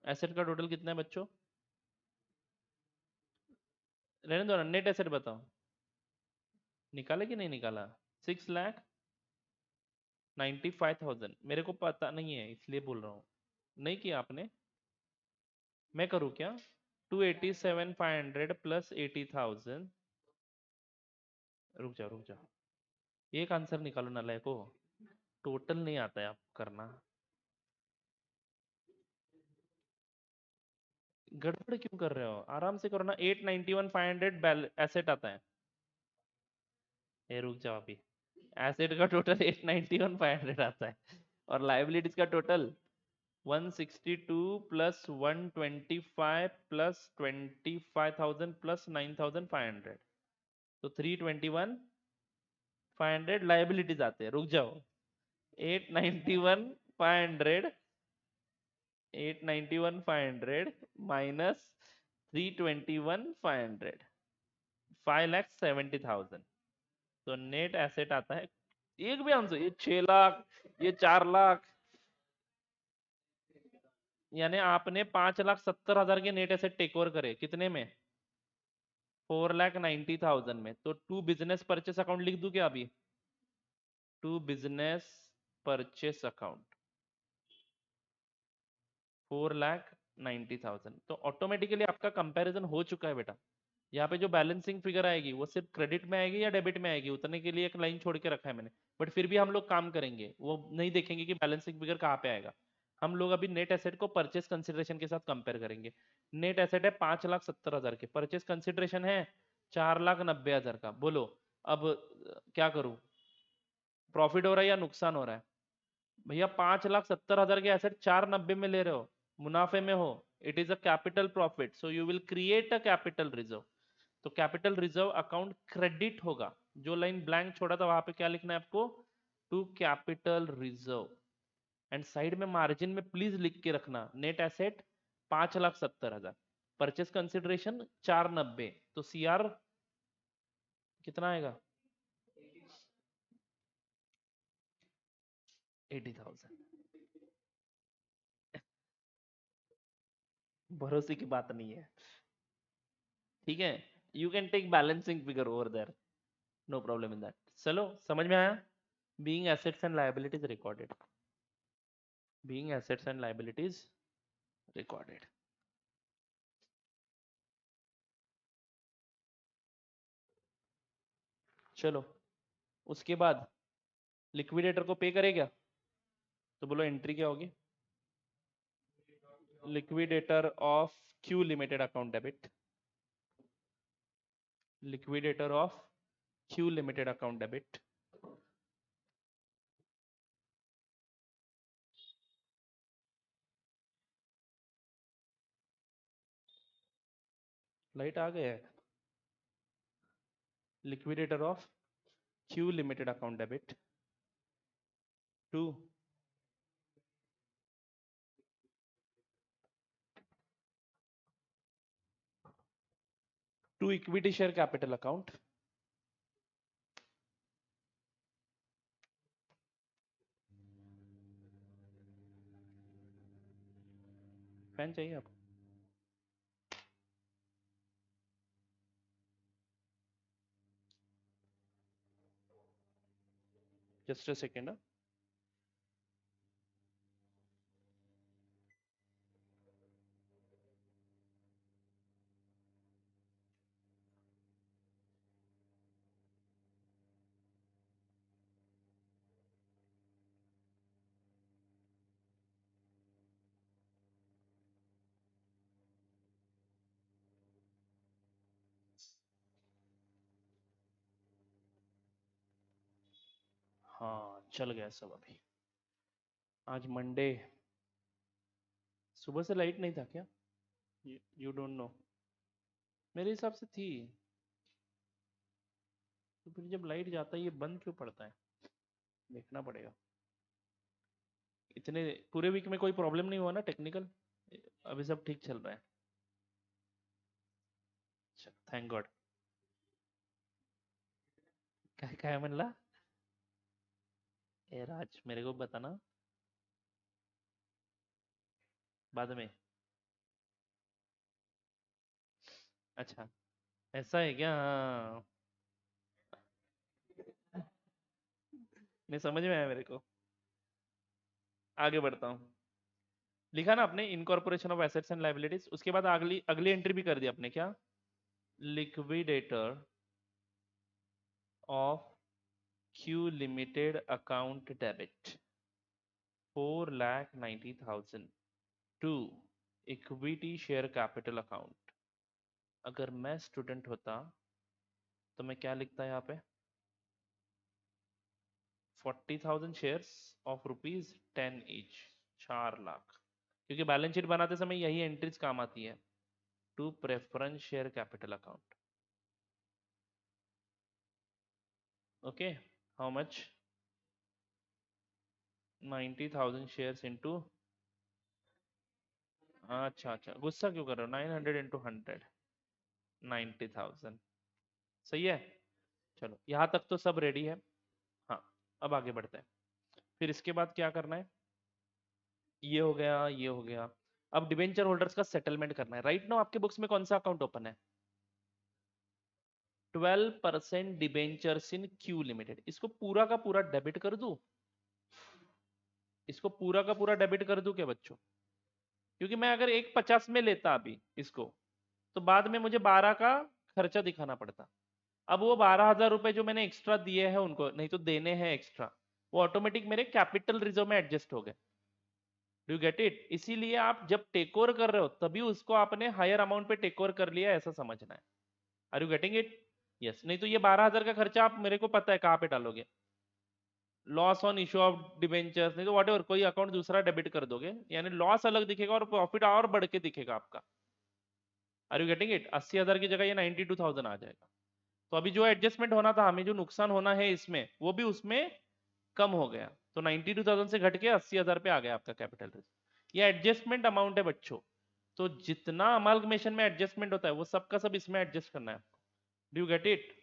एसेट का टोटल कितना है बच्चों? रहने दो ना, नेट एसेट बताओ, निकाला कि नहीं निकाला? 6,95,000, मेरे को पता नहीं है इसलिए बोल रहा हूँ। नहीं किया आपने? मैं करूँ क्या? 287,500 प्लस 80,000। रुक जाओ रुक जाओ, एक आंसर निकालो नालायक को, टोटल नहीं आता है आप करना, गड़बड़ क्यों कर रहे हो? आराम से करो ना, 891,500 एसेट आता है। ये रुक जाओ अभी, एसेट का टोटल 891,500 आता है, और लाइबिलिटीज का टोटल 162 प्लस 125 प्लस 25,000 प्लस 9,500, तो 321,500 लाइबिलिटीज आते हैं। रुक जाओ, 891,500, 891,500 माइनस 321,500, 5,70,000, तो नेट एसेट आता है, एक भी आंसर, ये 6 लाख, ये 4 लाख, यानी आपने 5,70,000 के नेट एसेट टेक ओवर करे, कितने में? 4,90,000 में। तो टू बिजनेस परचेस अकाउंट लिख दूं क्या अभी? टू बिजनेस परचेस अकाउंट 4,90,000, तो ऑटोमेटिकली आपका कंपैरिजन हो चुका है बेटा। यहाँ पे जो बैलेंसिंग फिगर आएगी वो सिर्फ क्रेडिट में आएगी या डेबिट में आएगी, उतने के लिए एक लाइन छोड़ के रखा है मैंने, बट फिर भी हम लोग काम करेंगे, वो नहीं देखेंगे कि बैलेंसिंग फिगर कहाँ पे आएगा। हम लोग अभी नेट एसेट को परचेस कंसिडरेशन के साथ कंपेयर करेंगे। नेट एसेट है 5,70,000 के, परचेस कंसिडरेशन है 4,90,000 का, बोलो अब क्या करूं, प्रॉफिट हो रहा है या नुकसान हो रहा है? भैया 5,70,000 के एसेट 490 में ले रहे हो, मुनाफे में हो, it is a capital profit, so you will create a capital reserve. तो कैपिटल रिजर्व अकाउंट क्रेडिट होगा, जो लाइन ब्लैंक छोड़ा था वहां पे क्या लिखना है आपको, to capital reserve, and side में मार्जिन में प्लीज लिख के रखना, नेट एसेट 5,70,000, परचेस कंसिडरेशन 490, तो सीआर कितना आएगा? 80,000। भरोसे की बात नहीं है, ठीक है, you can take balancing figure over there, no problem in that. चलो समझ में आया? Being assets and liabilities recorded, being assets and liabilities recorded. चलो उसके बाद लिक्विडेटर को पे करे क्या? तो बोलो एंट्री क्या होगी? Liquidator of Q limited account debit, liquidator of Q limited account debit, light आ गया है। Liquidator of Q limited account debit to equity share capital account. Fan चाहिए आपको? Just a second. हाँ चल गया सब अभी। आज मंडे, सुबह से लाइट नहीं था क्या? You don't know? मेरे हिसाब से थी। तो फिर जब लाइट जाता है ये बंद क्यों पड़ता है? देखना पड़ेगा। इतने पूरे वीक में कोई प्रॉब्लम नहीं हुआ ना टेक्निकल? अभी सब ठीक चल रहा है। अच्छा थैंक गॉड। काय काय म्हणला? ए राज मेरे को बताना बाद में। अच्छा ऐसा है क्या? हाँ। नहीं समझ में आया मेरे को। आगे बढ़ता हूँ। लिखा ना आपने incorporation of assets and liabilities, उसके बाद अगली अगली एंट्री भी कर दी आपने क्या? Liquidator of Q limited account debit 4,90,000 to equity share capital account. अगर मैं स्टूडेंट होता तो मैं क्या लिखता यहाँ पे? 40,000 शेयर्स ऑफ ₹10 ईच, 4 लाख। क्योंकि बैलेंस शीट बनाते समय यही एंट्रीज काम आती है। To preference share capital account. Okay how much? 90,000 shares into, अच्छा अच्छा गुस्सा क्यों कर रहे हो? 900 इंटू 100, 90,000। सही है। चलो यहाँ तक तो सब रेडी है। हाँ अब आगे बढ़ते हैं। फिर इसके बाद क्या करना है? ये हो गया, ये हो गया। अब डिबेंचर होल्डर्स का सेटलमेंट करना है। राइट नाउ आपके बुक्स में कौन सा अकाउंट ओपन है? 12% डिबेंचर्स इन क्यू लिमिटेड। इसको पूरा का पूरा डेबिट कर दूं? इसको पूरा का पूरा डेबिट कर दूं क्या बच्चों? क्योंकि मैं अगर 1,50 में लेता अभी इसको, तो बाद में मुझे 12 का खर्चा दिखाना पड़ता। अब वो 12,000 रुपए जो मैंने एक्स्ट्रा दिए हैं उनको, नहीं तो देने हैं एक्स्ट्रा, वो ऑटोमेटिक मेरे कैपिटल रिजर्व में एडजस्ट हो गए। Do get it? इसीलिए आप जब टेक ओवर कर रहे हो तभी उसको आपने हायर अमाउंट पे टेक ओवर कर लिया, ऐसा समझना है। Are you getting it? Yes. नहीं तो ये 12,000 का खर्चा आप मेरे को पता है कहाँ पे डालोगे? Loss on issue of debentures, नहीं तो वॉट कोई अकाउंट दूसरा डेबिट कर दोगे, यानी लॉस अलग दिखेगा और प्रॉफिट और बढ़ के दिखेगा आपका। Are you getting it? 80,000 की जगह ये 92,000 आ जाएगा। तो अभी जो एडजस्टमेंट होना था, हमें जो नुकसान होना है इसमें, वो भी उसमें कम हो गया। तो 92,000 से घट के 80,000 पे आ गया आपका कैपिटल रिस्क। ये एडजस्टमेंट अमाउंट है बच्चों। तो जितना अमालगमेशन में एडजस्टमेंट होता है वो सबका सब इसमें एडजस्ट करना है आपको। Do you get it?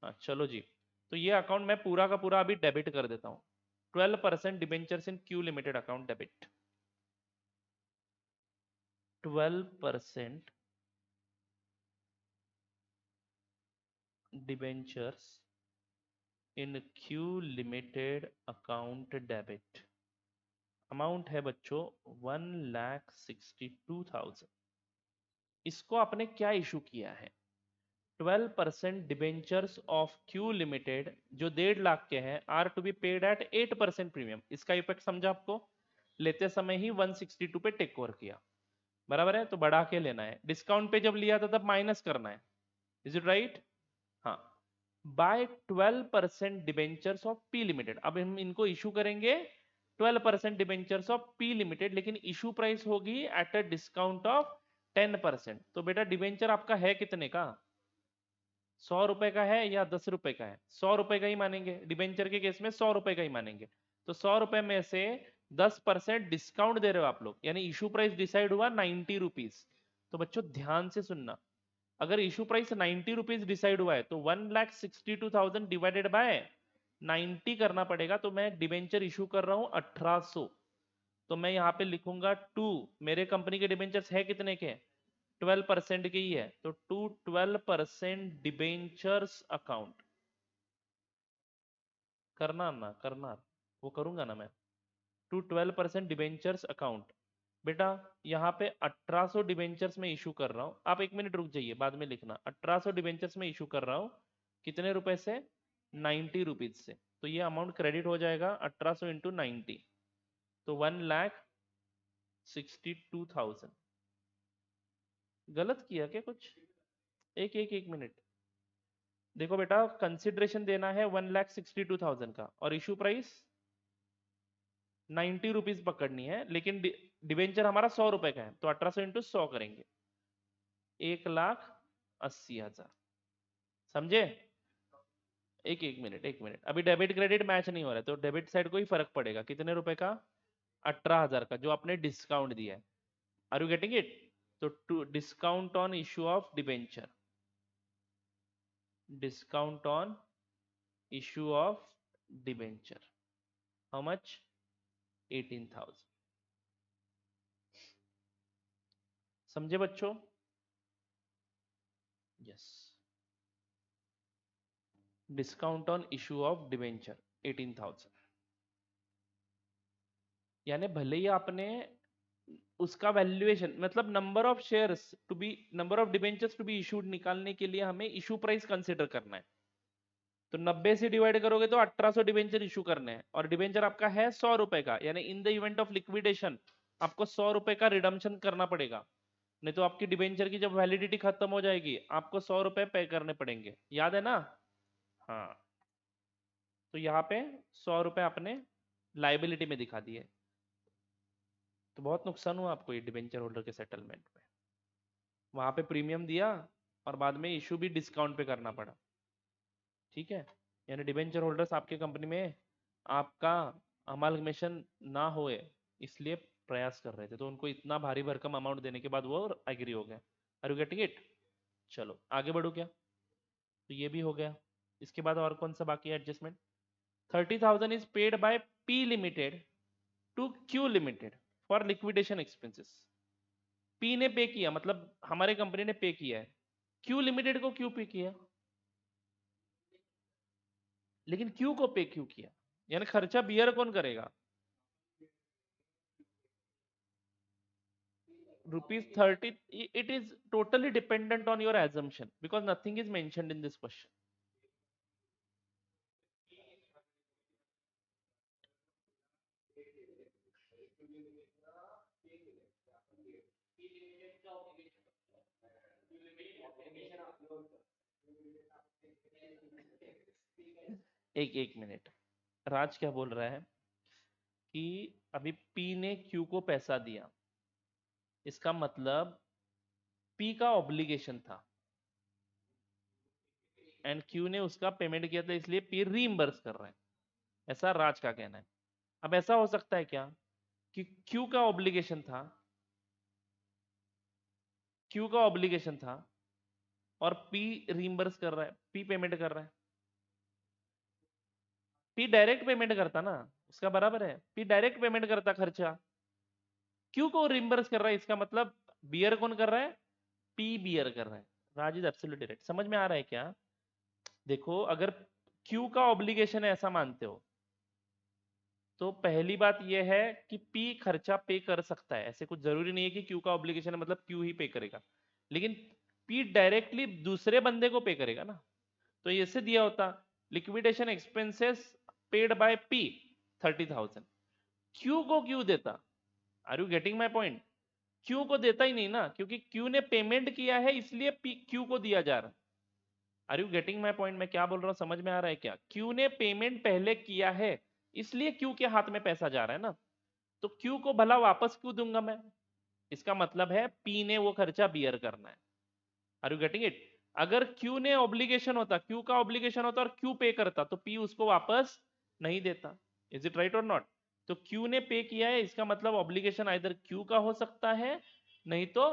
हाँ चलो जी। तो ये अकाउंट मैं पूरा का पूरा अभी डेबिट कर देता हूँ। 12% debentures in Q limited account debit. 12% debentures in Q limited account debit. Amount है बच्चों 1,62,000। इसको आपने क्या इशू किया है? 12% डिबेंचर्स ऑफ क्यू लिमिटेड जो 1.5 लाख के हैं are to be paid at 8% premium. इसका इफेक्ट समझा आपको? लेते समय ही 162 पे टेक ओवर किया, बराबर है? तो बढ़ा के लेना है। डिस्काउंट पे जब लिया था तब माइनस करना है। Is it right? हाँ। By 12% debentures of P limited. अब हम इनको इशू करेंगे 12% डिबेंचर्स ऑफ पी लिमिटेड, लेकिन इशू प्राइस होगी एट अ डिस्काउंट ऑफ 10%। तो बेटा डिबेंचर आपका है कितने का? 100 रुपए का है या 10 रुपए का है? 100 रुपए का ही मानेंगे, डिबेंचर के केस में 100 रुपए का ही मानेंगे। तो 100 रुपए में से 10% डिस्काउंट दे रहे हो आप लोग, यानी इशू प्राइस डिसाइड हुआ 90 रुपीज। तो बच्चों ध्यान से सुनना, अगर इशू प्राइस 90 रुपीज डिसाइड हुआ है तो 1,62,000 डिवाइडेड बाय 90 करना पड़ेगा। तो मैं डिबेंचर इशू कर रहा हूं 1800, तो मैं यहाँ पे लिखूंगा 2। मेरे कंपनी के डिबेंचर्स है कितने के? 12% के ही है, तो टू 12% डिबेंचर्स अकाउंट करना ना करना, वो करूंगा ना मैं। To 12% debentures account. बेटा यहाँ पे 1800 डिबेंचर्स में इशू कर रहा हूँ, आप 1 मिनट रुक जाइए बाद में लिखना। 1800 डिबेंचर्स में इशू कर रहा हूँ, कितने रुपए से? 90 रुपीज से। तो ये अमाउंट क्रेडिट हो जाएगा 1800 इंटू 90, तो 1,62,000। गलत किया क्या कुछ? एक मिनट देखो बेटा, कंसिडरेशन देना है 1,62,000 का, और इशू प्राइस 90 रुपीज पकड़नी है, लेकिन डिबेंचर हमारा 100 रुपए का है, तो 1800 इंटू 100 करेंगे, 1,80,000। समझे? एक मिनट अभी डेबिट क्रेडिट मैच नहीं हो रहा है, तो डेबिट साइड को ही फर्क पड़ेगा। कितने रुपए का? 18,000 का, जो आपने डिस्काउंट दिया है। Are you getting it? तो to discount on issue of debenture, discount on issue of debenture, how much? 18,000। समझे बच्चों? Yes, discount on issue of debenture 18,000। यानी भले ही आपने उसका वैल्यूएशन, मतलब number of shares to be, number of debentures to be issued निकालने के लिए हमें इशू प्राइस कंसीडर करना है। तो 90 से डिवाइड करोगे तो 1800 डिबेंचर इशू करने हैं, और डिबेंचर आपका है 100 रुपए का, यानी in the event of liquidation आपको 100 रुपए का रिडम्पशन करना पड़ेगा। नहीं तो आपकी डिबेंचर की जब वैलिडिटी खत्म हो जाएगी आपको 100 रुपए पे करने पड़ेंगे, याद है ना? हाँ, तो यहाँ पे 100 रुपए आपने लाइबिलिटी में दिखा दिए, तो बहुत नुकसान हुआ आपको ये डिबेंचर होल्डर के सेटलमेंट में। वहां पे प्रीमियम दिया और बाद में इशू भी डिस्काउंट पे करना पड़ा। ठीक है, यानी डिबेंचर होल्डर्स आपके कंपनी में आपका अमालगमेशन ना होए इसलिए प्रयास कर रहे थे, तो उनको इतना भारी भरकम अमाउंट देने के बाद वो एग्री हो गए। Are you getting it? चलो आगे बढ़ो क्या? तो ये भी हो गया। इसके बाद और कौन सा बाकी है adjustment? 30,000 is paid by P limited to Q limited for liquidation expenses. P ने पे किया, मतलब हमारे कंपनी ने पे किया है, क्यू लिमिटेड को क्यों पे किया? लेकिन क्यू को पे क्यों किया? यानी खर्चा बियर कौन करेगा? ₹30, it is totally dependent on your assumption because nothing is mentioned in this question. एक मिनट, राज क्या बोल रहा है कि अभी पी ने क्यू को पैसा दिया, इसका मतलब पी का ऑब्लिगेशन था एंड क्यू ने उसका पेमेंट किया था, इसलिए पी रीइंबर्स कर रहा है, ऐसा राज का कहना है। अब ऐसा हो सकता है क्या कि क्यू का ऑब्लिगेशन था, क्यू का ऑब्लिगेशन था और पी रीइंबर्स कर रहा है, पी पेमेंट कर रहा है। पी डायरेक्ट पेमेंट करता ना, उसका बराबर है, पी डायरेक्ट पेमेंट करता खर्चा, क्यू को रिम्बर्स कर रहा है, इसका मतलब बियर कौन कर रहा है? पी बियर कर रहा है। राज इज एब्सोल्युटली राइट। समझ में आ रहा है क्या? देखो अगर क्यू का ऑब्लिगेशन है ऐसा मानते हो तो पहली बात यह है कि पी खर्चा पे कर सकता है, ऐसे कुछ जरूरी नहीं है कि क्यू का ऑब्लिगेशन है मतलब क्यू ही पे करेगा, लेकिन पी डायरेक्टली दूसरे बंदे को पे करेगा ना। तो ऐसे दिया होता liquidation expenses paid by P 30,000, Q को क्यों देता? Are you getting my point? Q को देता ही नहीं ना, क्योंकि क्यू ने पेमेंट किया है इसलिए क्यू को दिया जा रहा है। Are you getting my point? मैं क्या बोल रहा हूँ समझ में आ रहा है क्या? क्यू ने पेमेंट पहले किया है इसलिए क्यू के हाथ में पैसा जा रहा है ना, तो क्यू को भला वापस क्यों दूंगा मैं? इसका मतलब है पी ने वो खर्चा बियर करना है। Are you getting it? अगर क्यू ने ऑब्लिगेशन होता, क्यू का ऑब्लिगेशन होता और क्यू पे करता, तो पी उसको वापस नहीं देता। इज इट राइट और नॉट? तो क्यू ने पे किया है, इसका मतलब ऑब्लिगेशन आइदर क्यू का हो सकता है, नहीं तो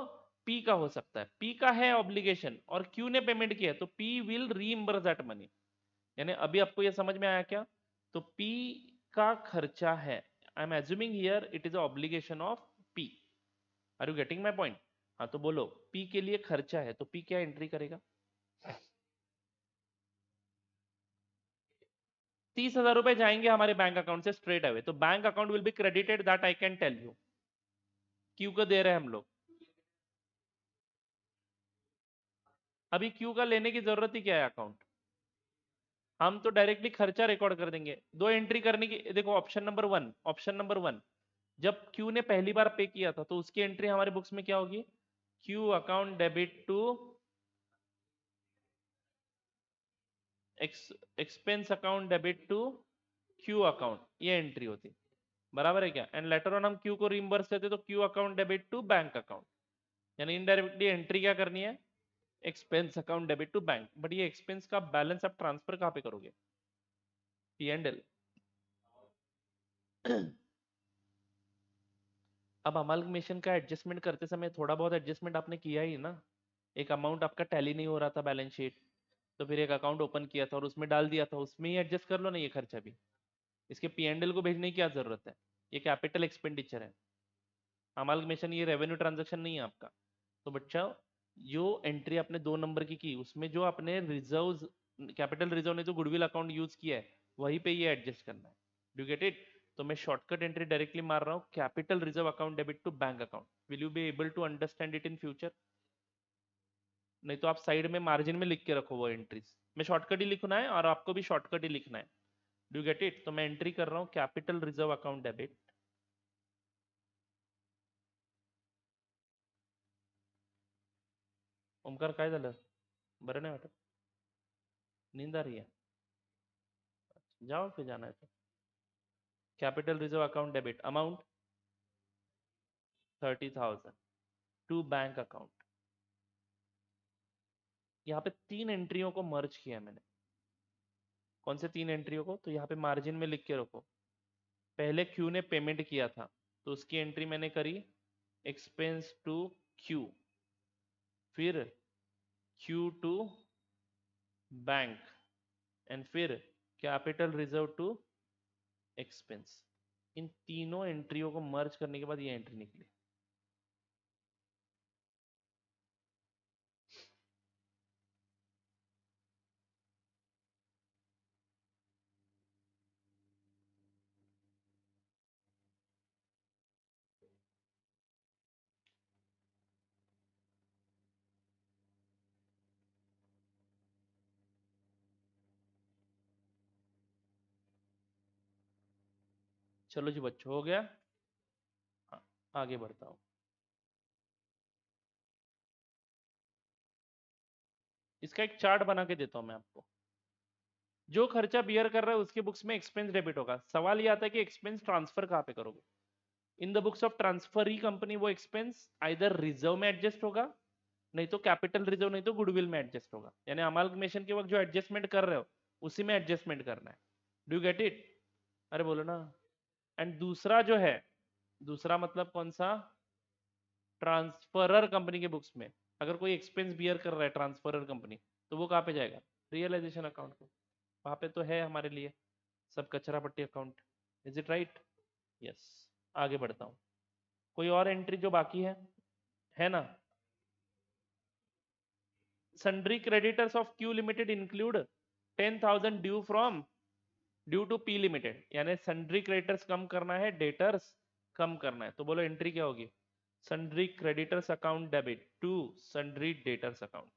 पी का हो सकता है। पी का है ऑब्लिगेशन और क्यू ने पेमेंट किया है, तो P will reimburse that money. यानी अभी आपको ये समझ में आया क्या? तो पी का खर्चा है, I am assuming here it is obligation of P. Are you getting my point? हाँ तो बोलो, पी के लिए खर्चा है तो पी क्या एंट्री करेगा? 30,000 रुपए जाएंगे हमारे बैंक अकाउंट से स्ट्रेट अवे, तो bank account will be credited, that I can tell you. Q को दे रहे हैं हम लोग। अभी क्यू का लेने की जरूरत ही क्या है अकाउंट? हम तो डायरेक्टली खर्चा रिकॉर्ड कर देंगे। दो एंट्री करने की, देखो ऑप्शन नंबर वन, जब क्यू ने पहली बार पे किया था तो उसकी एंट्री हमारे बुक्स में क्या होगी? Q account debit to expense account debit to Q account, ये एंट्री होती। बराबर है क्या? एंड लेटर ऑन हम क्यू को रिम्बर्स करते तो Q account debit to bank account. यानी इनडायरेक्टली एंट्री क्या करनी है? Expense account debit to bank. But ये एक्सपेंस का बैलेंस आप ट्रांसफर कहाँ पे करोगे? P and L. अब अमाल्गमेशन का एडजस्टमेंट करते समय थोड़ा बहुत एडजस्टमेंट आपने किया ही ना। एक अमाउंट आपका टैली नहीं हो रहा था बैलेंस शीट, तो फिर एक अकाउंट ओपन किया था और उसमें डाल दिया था, उसमें ही एडजस्ट कर लो ना ये खर्चा भी। इसके पी एंड एल को भेजने की क्या जरूरत है? ये कैपिटल एक्सपेंडिचर है। अमाल्गमेशन ये रेवेन्यू ट्रांजेक्शन नहीं है आपका। तो बच्चा, जो एंट्री आपने 2 नंबर की उसमें जो आपने रिजर्व, कैपिटल रिजर्व नहीं तो गुडविल अकाउंट यूज किया है, वहीं पे ये एडजस्ट करना है। Do get it? तो मैं शॉर्टकट एंट्री डायरेक्टली मार रहा हूँ, capital reserve account debit to bank account. Will you be able to understand it in future? नहीं तो आप साइड में मार्जिन में लिख के रखो वो एंट्रीज। मैं शॉर्टकट ही लिखना है और आपको भी शॉर्टकट ही लिखना है। Do get it? तो मैं एंट्री कर रहा हूँ capital reserve account debit. Omkar काय झालं? बरं नाही वाटत? नींद आ रही है? जाओ फिर, जाना है तो। Capital reserve account debit amount 30,000 to bank account. यहाँ पे 3 एंट्रियों को मर्ज किया है मैंने। कौन से 3 एंट्रियों को? तो यहाँ पे मार्जिन में लिख के रखो। पहले क्यू ने पेमेंट किया था तो उसकी एंट्री मैंने करी एक्सपेंस टू क्यू, फिर क्यू टू बैंक, एंड फिर कैपिटल रिजर्व टू एक्सपेंस। इन तीनों एंट्रियों को मर्ज करने के बाद ये एंट्री निकली। चलो जी बच्चों, हो गया? आगे बढ़ता हूँ। इसका एक चार्ट बना के देता हूँ मैं आपको। जो खर्चा बियर कर रहा है उसके बुक्स में एक्सपेंस डेबिट होगा। सवाल ये आता है कि एक्सपेंस ट्रांसफर कहाँ पे करोगे? इन the books of transfer he company वो एक्सपेंस आइदर रिजर्व में एडजस्ट होगा, नहीं तो कैपिटल रिजर्व, नहीं तो गुडविल में एडजस्ट होगा। यानी अमाल्गमेशन के वक्त जो एडजस्टमेंट कर रहे हो उसी में एडजस्टमेंट करना है। Do get it? अरे बोलो ना। एंड दूसरा जो है, दूसरा मतलब कौन सा? ट्रांसफरर कंपनी के बुक्स में अगर कोई एक्सपेंस बियर कर रहा है ट्रांसफरर कंपनी, तो वो कहाँ पे जाएगा? रियलाइजेशन अकाउंट पे। वहां पे तो है हमारे लिए सब कचरा पट्टी account. Is it right? Yes. आगे बढ़ता हूँ। कोई और एंट्री जो बाकी है ना? Sundry creditors of Q limited include 10,000 due from due to P limited. यानी सन्ड्री क्रेडिटर्स कम करना है, डेटर्स कम करना है। तो बोलो एंट्री क्या होगी? Sundry creditors account debit to sundry debtors account.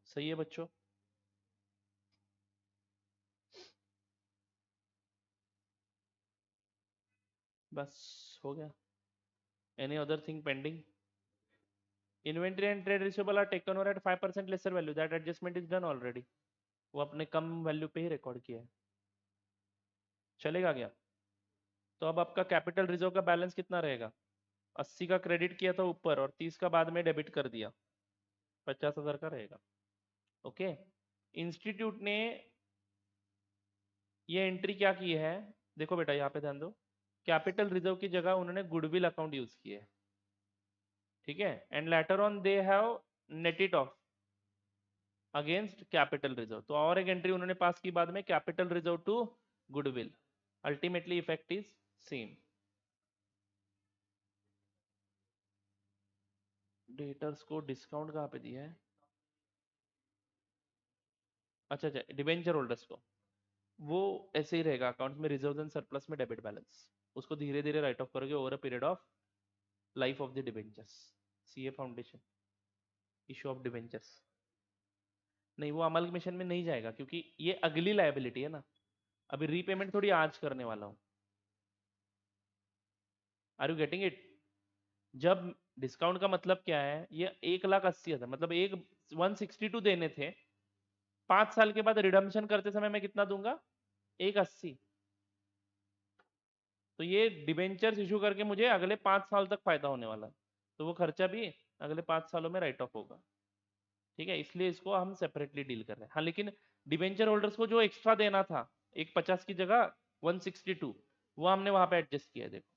सही है बच्चों? बस हो गया. Any other thing pending? Inventory and trade receivable are taken over at 5% lesser value, that adjustment is done already. वो अपने कम वैल्यू पे ही रिकॉर्ड किया है. चलेगा क्या? तो अब आपका कैपिटल रिजर्व का बैलेंस कितना रहेगा? 80 का क्रेडिट किया था ऊपर और 30 का बाद में डेबिट कर दिया, 50,000 का रहेगा. ओके. इंस्टीट्यूट ने ये एंट्री क्या की है? देखो बेटा यहाँ पे ध्यान दो. कैपिटल रिजर्व की जगह उन्होंने गुडविल अकाउंट यूज किया है. ठीक है. And later on they have net it off against capital reserve. तो और एक एंट्री उन्होंने पास की बाद में, capital reserve to goodwill. Ultimately effect is same. Debtors को डिस्काउंट कहाँ पे दिया है? अच्छा अच्छा, डिबेंचर होल्डर्स को वो ऐसे ही रहेगा अकाउंट में, रिजर्व एंड सरप्लस में डेबिट बैलेंस. उसको धीरे धीरे राइट ऑफ करोगे over a period of life of the debentures. CA foundation issue of debentures. नहीं, वो अमलगमेशन में नहीं जाएगा क्योंकि ये अगली लायबिलिटी है ना. अभी रीपेमेंट थोड़ी आज करने वाला हूँ. Are you getting it? जब डिस्काउंट का मतलब क्या है, ये 1,80,000 मतलब 162 देने थे. 5 साल के बाद रिडम्पशन करते समय मैं कितना दूंगा? 180. तो ये डिबेंचर्स इशू करके मुझे अगले 5 साल तक फायदा होने वाला है. तो वो खर्चा भी अगले 5 सालों में राइट ऑफ होगा. ठीक है, इसलिए इसको हम सेपरेटली डील कर रहे हैं. हाँ, लेकिन डिबेंचर होल्डर्स को जो एक्स्ट्रा देना था, एक 50 की जगह 162, वो हमने वहां पे एडजस्ट किया है. देखो,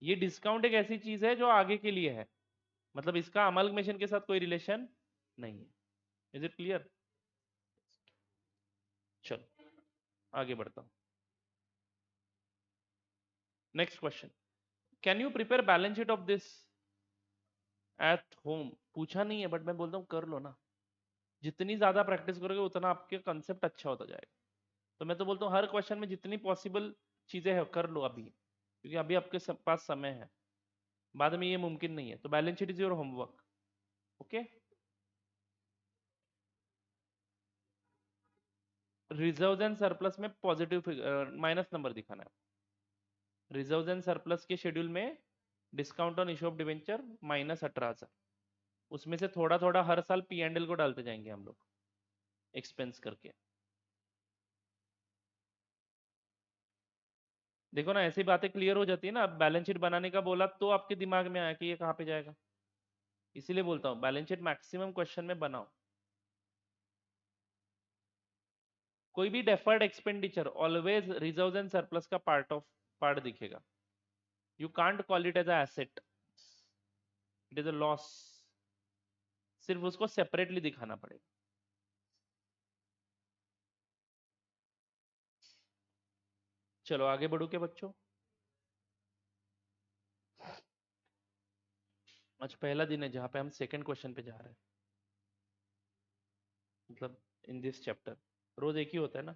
ये डिस्काउंट एक ऐसी चीज है जो आगे के लिए है, मतलब इसका अमलगमेशन के साथ कोई रिलेशन नहीं है. Is it clear? चलो आगे बढ़ता हूँ. Next question. Can you prepare balance sheet of this at home? पूछा नहीं है बट मैं बोलता हूँ कर लो ना. जितनी ज्यादा प्रैक्टिस करोगे उतना आपके कंसेप्ट अच्छा होता जाएगा. तो मैं तो बोलता हूँ हर क्वेश्चन में जितनी पॉसिबल चीजें हैं कर लो अभी, क्योंकि अभी आपके पास समय है. बाद में ये मुमकिन नहीं है. तो balance sheet is your homework. Okay. Reserve and surplus में पॉजिटिव माइनस नंबर दिखाना है. रिजर्व एंड सरप्लस के शेड्यूल में discount on issue of debenture -18,000. उसमें से थोड़ा थोड़ा हर साल पी एंड एल को डालते जाएंगे हम लोग एक्सपेंस करके. देखो ना, ऐसी बातें क्लियर हो जाती है ना. अब बैलेंस शीट बनाने का बोला तो आपके दिमाग में आया कि ये कहाँ पे जाएगा. इसीलिए बोलता हूँ बैलेंस शीट मैक्सिमम क्वेश्चन में बनाओ. कोई भी deferred expenditure always reserve and surplus का पार्ट दिखेगा. You can't call it as a asset, it is a loss. सिर्फ उसको सेपरेटली दिखाना पड़ेगा. चलो आगे बढ़ो के बच्चों. आज पहला दिन है जहाँ पे हम सेकंड क्वेश्चन पे जा रहे हैं, मतलब इन दिस चैप्टर. रोज एक ही होता है ना.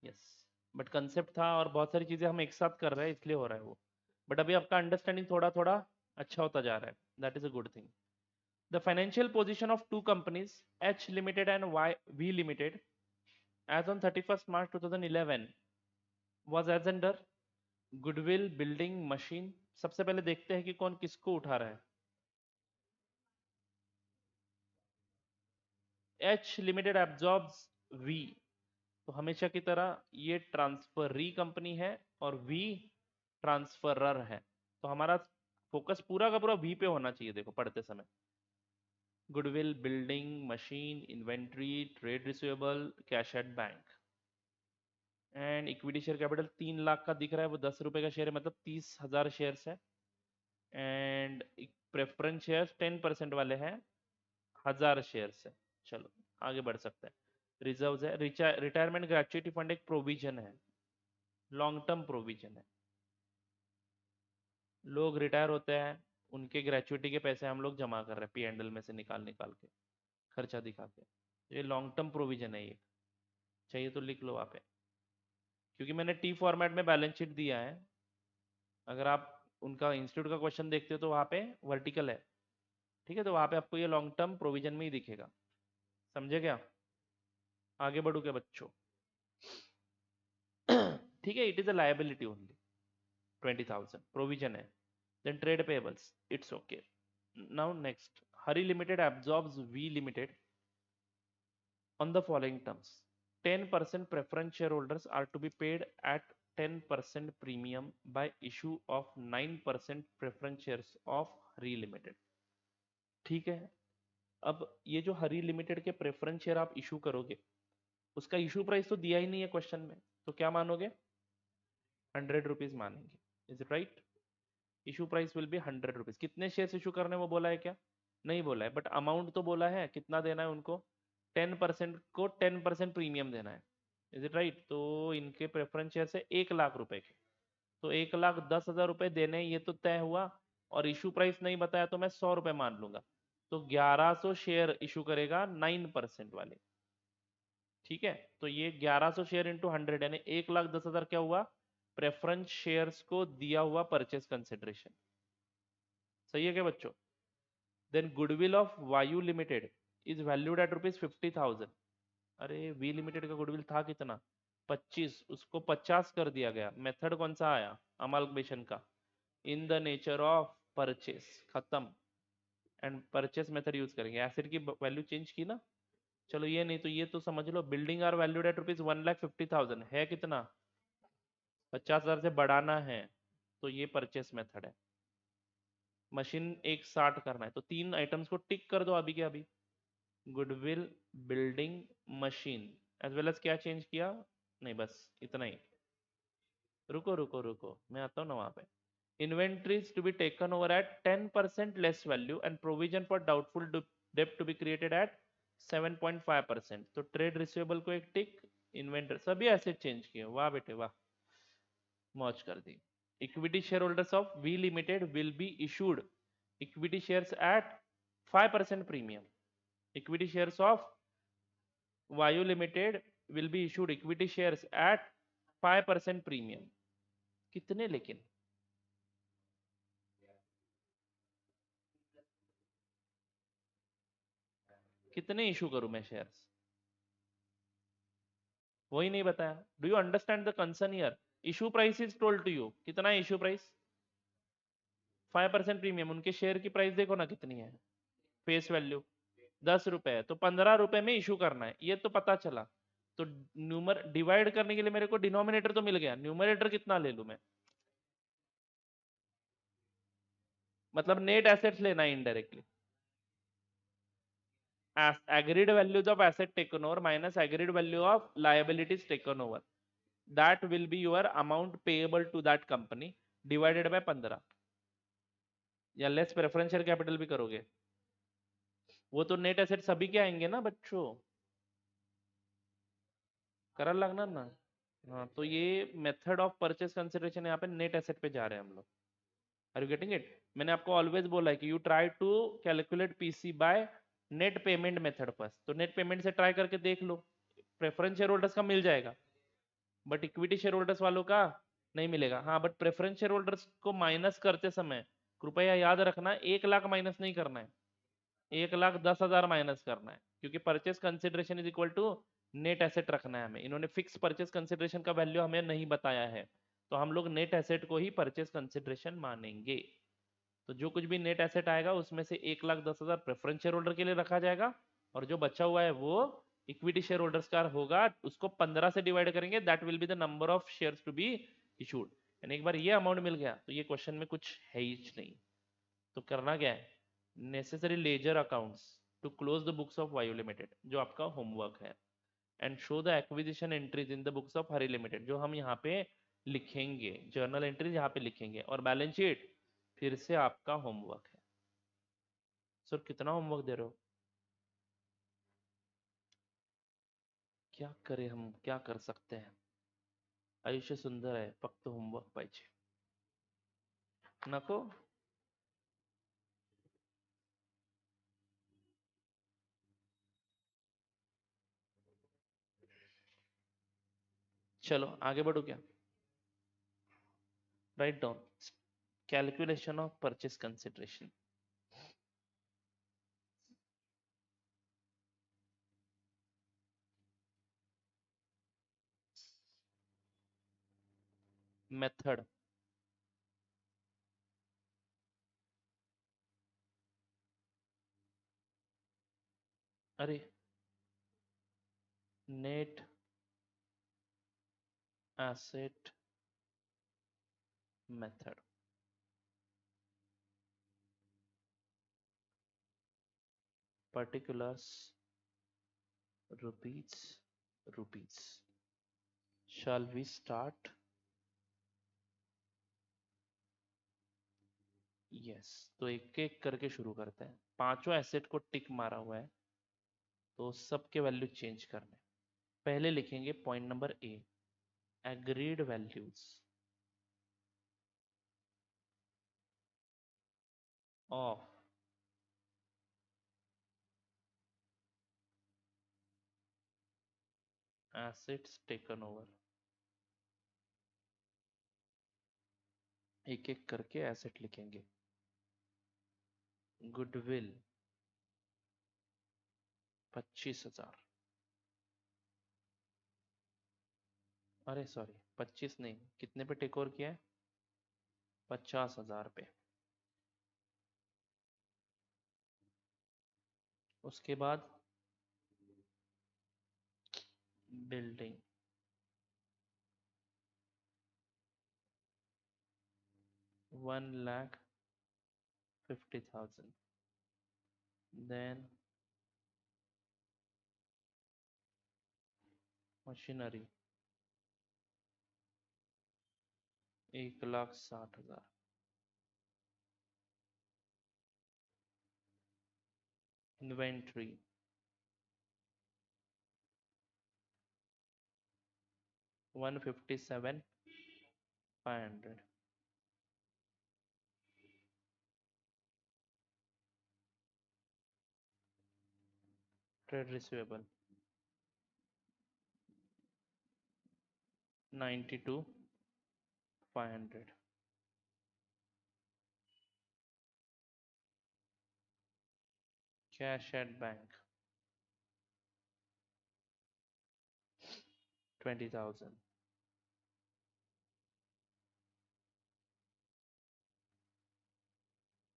यस. बट कंसेप्ट था और बहुत सारी चीजें हम एक साथ कर रहे हैं इसलिए हो रहा है वो. बट अभी आपका अंडरस्टैंडिंग थोड़ा थोड़ा अच्छा होता जा रहा है. That is a good thing. The financial position of two companies H limited and Y V limited as on 31st March 2011 was as under goodwill, building, machine. सबसे पहले देखते हैं कि कौन किसको उठा रहा है. H limited absorbs V. तो हमेशा की तरह ये ट्रांसफरी कंपनी है और वी ट्रांसफरर है. तो हमारा फोकस पूरा का पूरा वी पे होना चाहिए. देखो पढ़ते समय goodwill, building, machine, inventory, trade receivable, cash at bank. And equity share capital 3 lakh का दिख रहा है, वो 10 रुपए का शेयर है, मतलब 30,000 शेयर्स है. एंड प्रेफरेंस शेयर्स 10% वाले हैं, 1,000 शेयर्स है. चलो आगे बढ़ सकते हैं. रिजर्व है, रिटायरमेंट ग्रेचुइटी फंड एक प्रोविजन है, लॉन्ग टर्म प्रोविजन है. लोग रिटायर होते हैं, उनके ग्रेचुइटी के पैसे हम लोग जमा कर रहे हैं पी एंड एल में से निकाल निकाल के, खर्चा दिखा के. ये लॉन्ग टर्म प्रोविजन है. ये चाहिए तो लिख लो वहाँ पे, क्योंकि मैंने टी फॉर्मेट में बैलेंस शीट दिया है. अगर आप उनका इंस्टीट्यूट का क्वेश्चन देखते हो तो वहाँ पे वर्टिकल है. ठीक है, तो वहाँ पे आपको ये लॉन्ग टर्म प्रोविजन में ही दिखेगा. समझे क्या? आगे बढ़ो क्या बच्चों? ठीक है, it is a liability only. 20,000 provision है. Then trade payables, it's okay. Now next, Hari Limited absorbs V Limited on the following terms. 10% preference shareholders are to be paid at 10% premium by issue of 9% preference shares of Hari Limited. ठीक है. अब ये जो हरी limited के preference share आप issue करोगे, उसका issue price तो दिया ही नहीं है क्वेश्चन में, तो क्या मानोगे? 100 रुपीज मानेंगे. Is it right? Issue price will be 100 rupees. कितने शेयर्स इशू करने वो बोला है क्या? नहीं बोला है, बट अमाउंट तो बोला है. कितना देना है उनको? 10% को 10% प्रीमियम देना है. Is it right? तो इनके प्रेफरेंस शेयर से 1 लाख रुपए के, तो 1,10,000 रुपए देने, ये तो तय हुआ. और इशू प्राइस नहीं बताया तो मैं 100 रुपए मान लूंगा. तो 1100 शेयर इशू करेगा 9% वाले. ठीक है, तो ये 1100 शेयर इंटू 100 यानी 1,10,000 क्या हुआ? प्रेफरेंस शेयर्स को दिया हुआ परचेस कंसिडरेशन. सही है क्या बच्चों? Then goodwill of Vayu limited is valued at ₹50,000. अरे वी लिमिटेड का गुडविल था कितना? 25. उसको 50 कर दिया गया. मेथड कौन सा आया अमाल्गमेशन का? इन द नेचर ऑफ परचेस. खत्म. एंड परचेस मेथड यूज करेंगे. एसेट की वैल्यू चेंज की ना. चलो ये नहीं तो ये तो समझ लो. बिल्डिंग आर वैल्यूड एट ₹1,50,000 है कितना? 50,000 से बढ़ाना है, तो ये परचेस मेथड है. मशीन एक 60 करना है, तो 3 आइटम्स को टिक कर दो अभी के अभी. Goodwill, building, machine as well as क्या चेंज किया? नहीं बस इतना ही. रुको रुको रुको, मैं आता हूँ ना वहां पे. Inventories to be taken over at 10% less value and provision for doubtful debt to be created at 7.5%. तो ट्रेड रिसीवेबल को एक टिक. इन्वेंटरी सभी एसेट चेंज किए. वाह बेटे वाह, मौज कर दी. Equity share holders of V limited will be issued equity shares at 5% premium. Equity shares of Vayu limited will be issued equity shares at 5% premium. कितने लेकिन? कितने इशू करूं मैं शेयर्स? वही नहीं बताया. Do you understand the concern here? Issue price is told to you. कितना है इशू प्राइस? 5% प्रीमियम. उनके शेयर की प्राइस देखो ना कितनी है. फेस वैल्यू 10 रुपए है, तो 15 रुपए में इशू करना है, ये तो पता चला. तो न्यूमर डिवाइड करने के लिए मेरे को डिनोमिनेटर तो मिल गया. न्यूमरेटर कितना ले लूं मैं? मतलब नेट एसेट्स लेना है indirectly. agreed values of asset taken over minus agreed value of liabilities taken over, that will be your amount payable to that company divided by 15. या लेस प्रेफरेंशियल कैपिटल भी करोगे? वो तो नेट एसेट सभी के आएंगे ना बच्चों. करा लगना ना. हाँ, तो ये मेथड ऑफ परचेस कंसिडरेशन यहाँ पे नेट एसेट पे जा रहे हैं हम लोग. Are you getting it? मैंने आपको ऑलवेज बोला है कि you try to calculate PC by net payment method first. तो नेट पेमेंट से ट्राई करके देख लो. प्रेफरेंस शेयर होल्डर्स का मिल जाएगा, बट इक्विटी शेयर होल्डर्स वालों का नहीं मिलेगा. हाँ, बट प्रेफरेंस शेयर होल्डर्स को माइनस करते समय कृपया याद रखना 1 लाख माइनस नहीं करना है. 1,10,000 माइनस करना है, क्योंकि purchase consideration is equal to net asset रखना है हमें. इन्होंने फिक्स परचेस कंसिडरेशन का वैल्यू हमें नहीं बताया है, तो हम लोग नेट एसेट को ही परचेस कंसिडरेशन मानेंगे. तो जो कुछ भी नेट एसेट आएगा उसमें से 1,10,000 प्रेफरेंस शेयर होल्डर के लिए रखा जाएगा, और जो बचा हुआ है वो इक्विटी शेयर होल्डर्स का होगा. उसको 15 से डिवाइड करेंगे, that will be the number of shares to be issued. यानी एक बार ये अमाउंट मिल गया तो ये क्वेश्चन में कुछ है ही नहीं. तो करना क्या है? Necessary ledger accounts to close the books of Vayu limited, जो आपका होमवर्क है. And show the acquisition entries in the books of Hari limited, जो हम यहाँ पे लिखेंगे. जर्नल एंट्रीज यहाँ पे लिखेंगे. और बैलेंस शीट फिर से आपका होमवर्क है. सर कितना होमवर्क दे रहे हो? क्या करें, हम क्या कर सकते हैं. आयुष्य सुंदर आहे, फक्त होमवर्क पाहिजे. नको? चलो आगे बढ़ो क्या. Write down calculation of purchase consideration. Method अरे net asset method, particulars rupees. Shall we start? Yes, तो एक एक करके शुरू करते हैं। पांचों एसेट को टिक मारा हुआ है, तो सबके वैल्यू चेंज करने। पहले लिखेंगे point number A, agreed values of assets taken over. एक एक करके एसेट लिखेंगे। गुडविल 25,000, अरे सॉरी 25 नहीं, कितने पे टेक ओवर किया है? 50,000 पे। उसके बाद building 1,50,000, then machinery 1,60,000, inventory 157,500, trade receivable 92,500, cash at bank 20,000।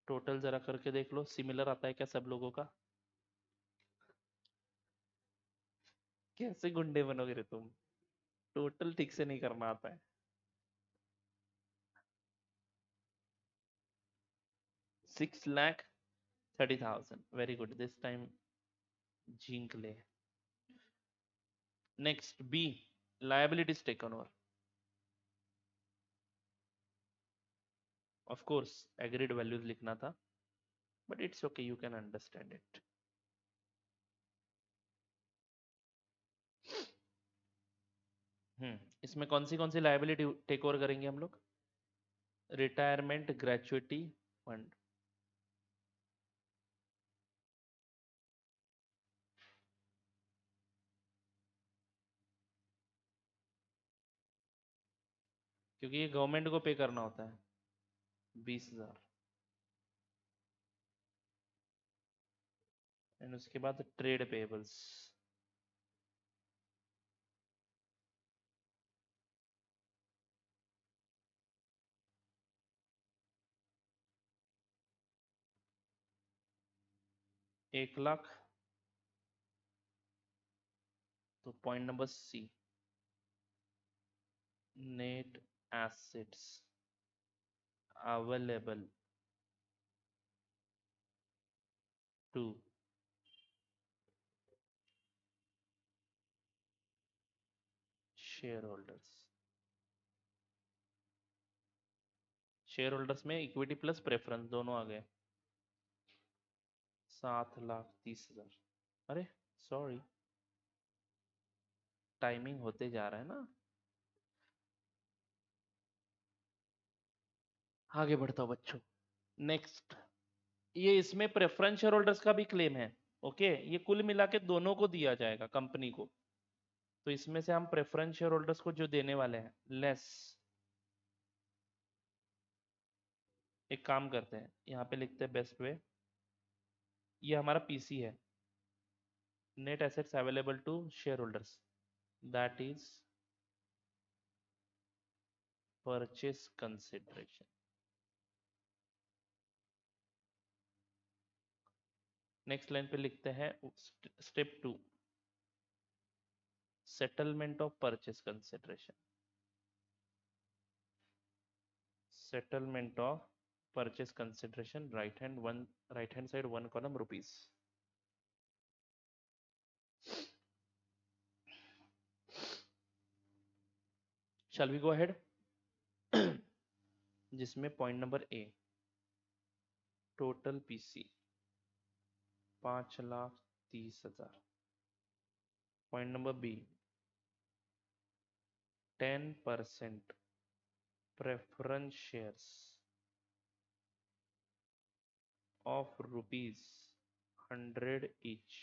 Total जरा करके देख लो, सिमिलर आता है क्या सब लोगों का? कैसे गुंडे बनोगे रे तुम, टोटल ठीक से नहीं करना आता है। 6,30,000, वेरी गुड, दिस टाइम जींक ले। Next B, liabilities taken over. Of course agreed values लिखना था, but it's okay, you can understand it. इसमें कौन सी लायबिलिटी टेक ओवर करेंगे हम लोग? रिटायरमेंट ग्रेचुइटी फंड, क्योंकि ये गवर्नमेंट को पे करना होता है। 20,000, एंड उसके बाद ट्रेड पेबल्स 1,00,000। तो point number C, net assets available to share holders. Share holders में इक्विटी प्लस प्रेफरेंस दोनों आ गए। 7,30,000, अरे सॉरी, टाइमिंग होते जा रहा है ना। आगे बढ़ता हूँ बच्चों। नेक्स्ट, ये इसमें प्रेफरेंस शेयर होल्डर्स का भी क्लेम है। ओके, ये कुल मिला के दोनों को दिया जाएगा, कंपनी को। तो इसमें से हम प्रेफरेंस शेयर होल्डर्स को जो देने वाले हैं लेस, एक काम करते हैं, यहाँ पे लिखते हैं बेस्ट वे। ये हमारा पीसी है, net assets available to share holders, that is purchase consideration. Next line पे लिखते हैं step 2, settlement of purchase consideration. Settlement of purchase consideration, right hand side 1 column rupees। shall we go ahead? जिसमें point number A, total PC 5,30,000। Point number B, 10% preference shares of ₹100 each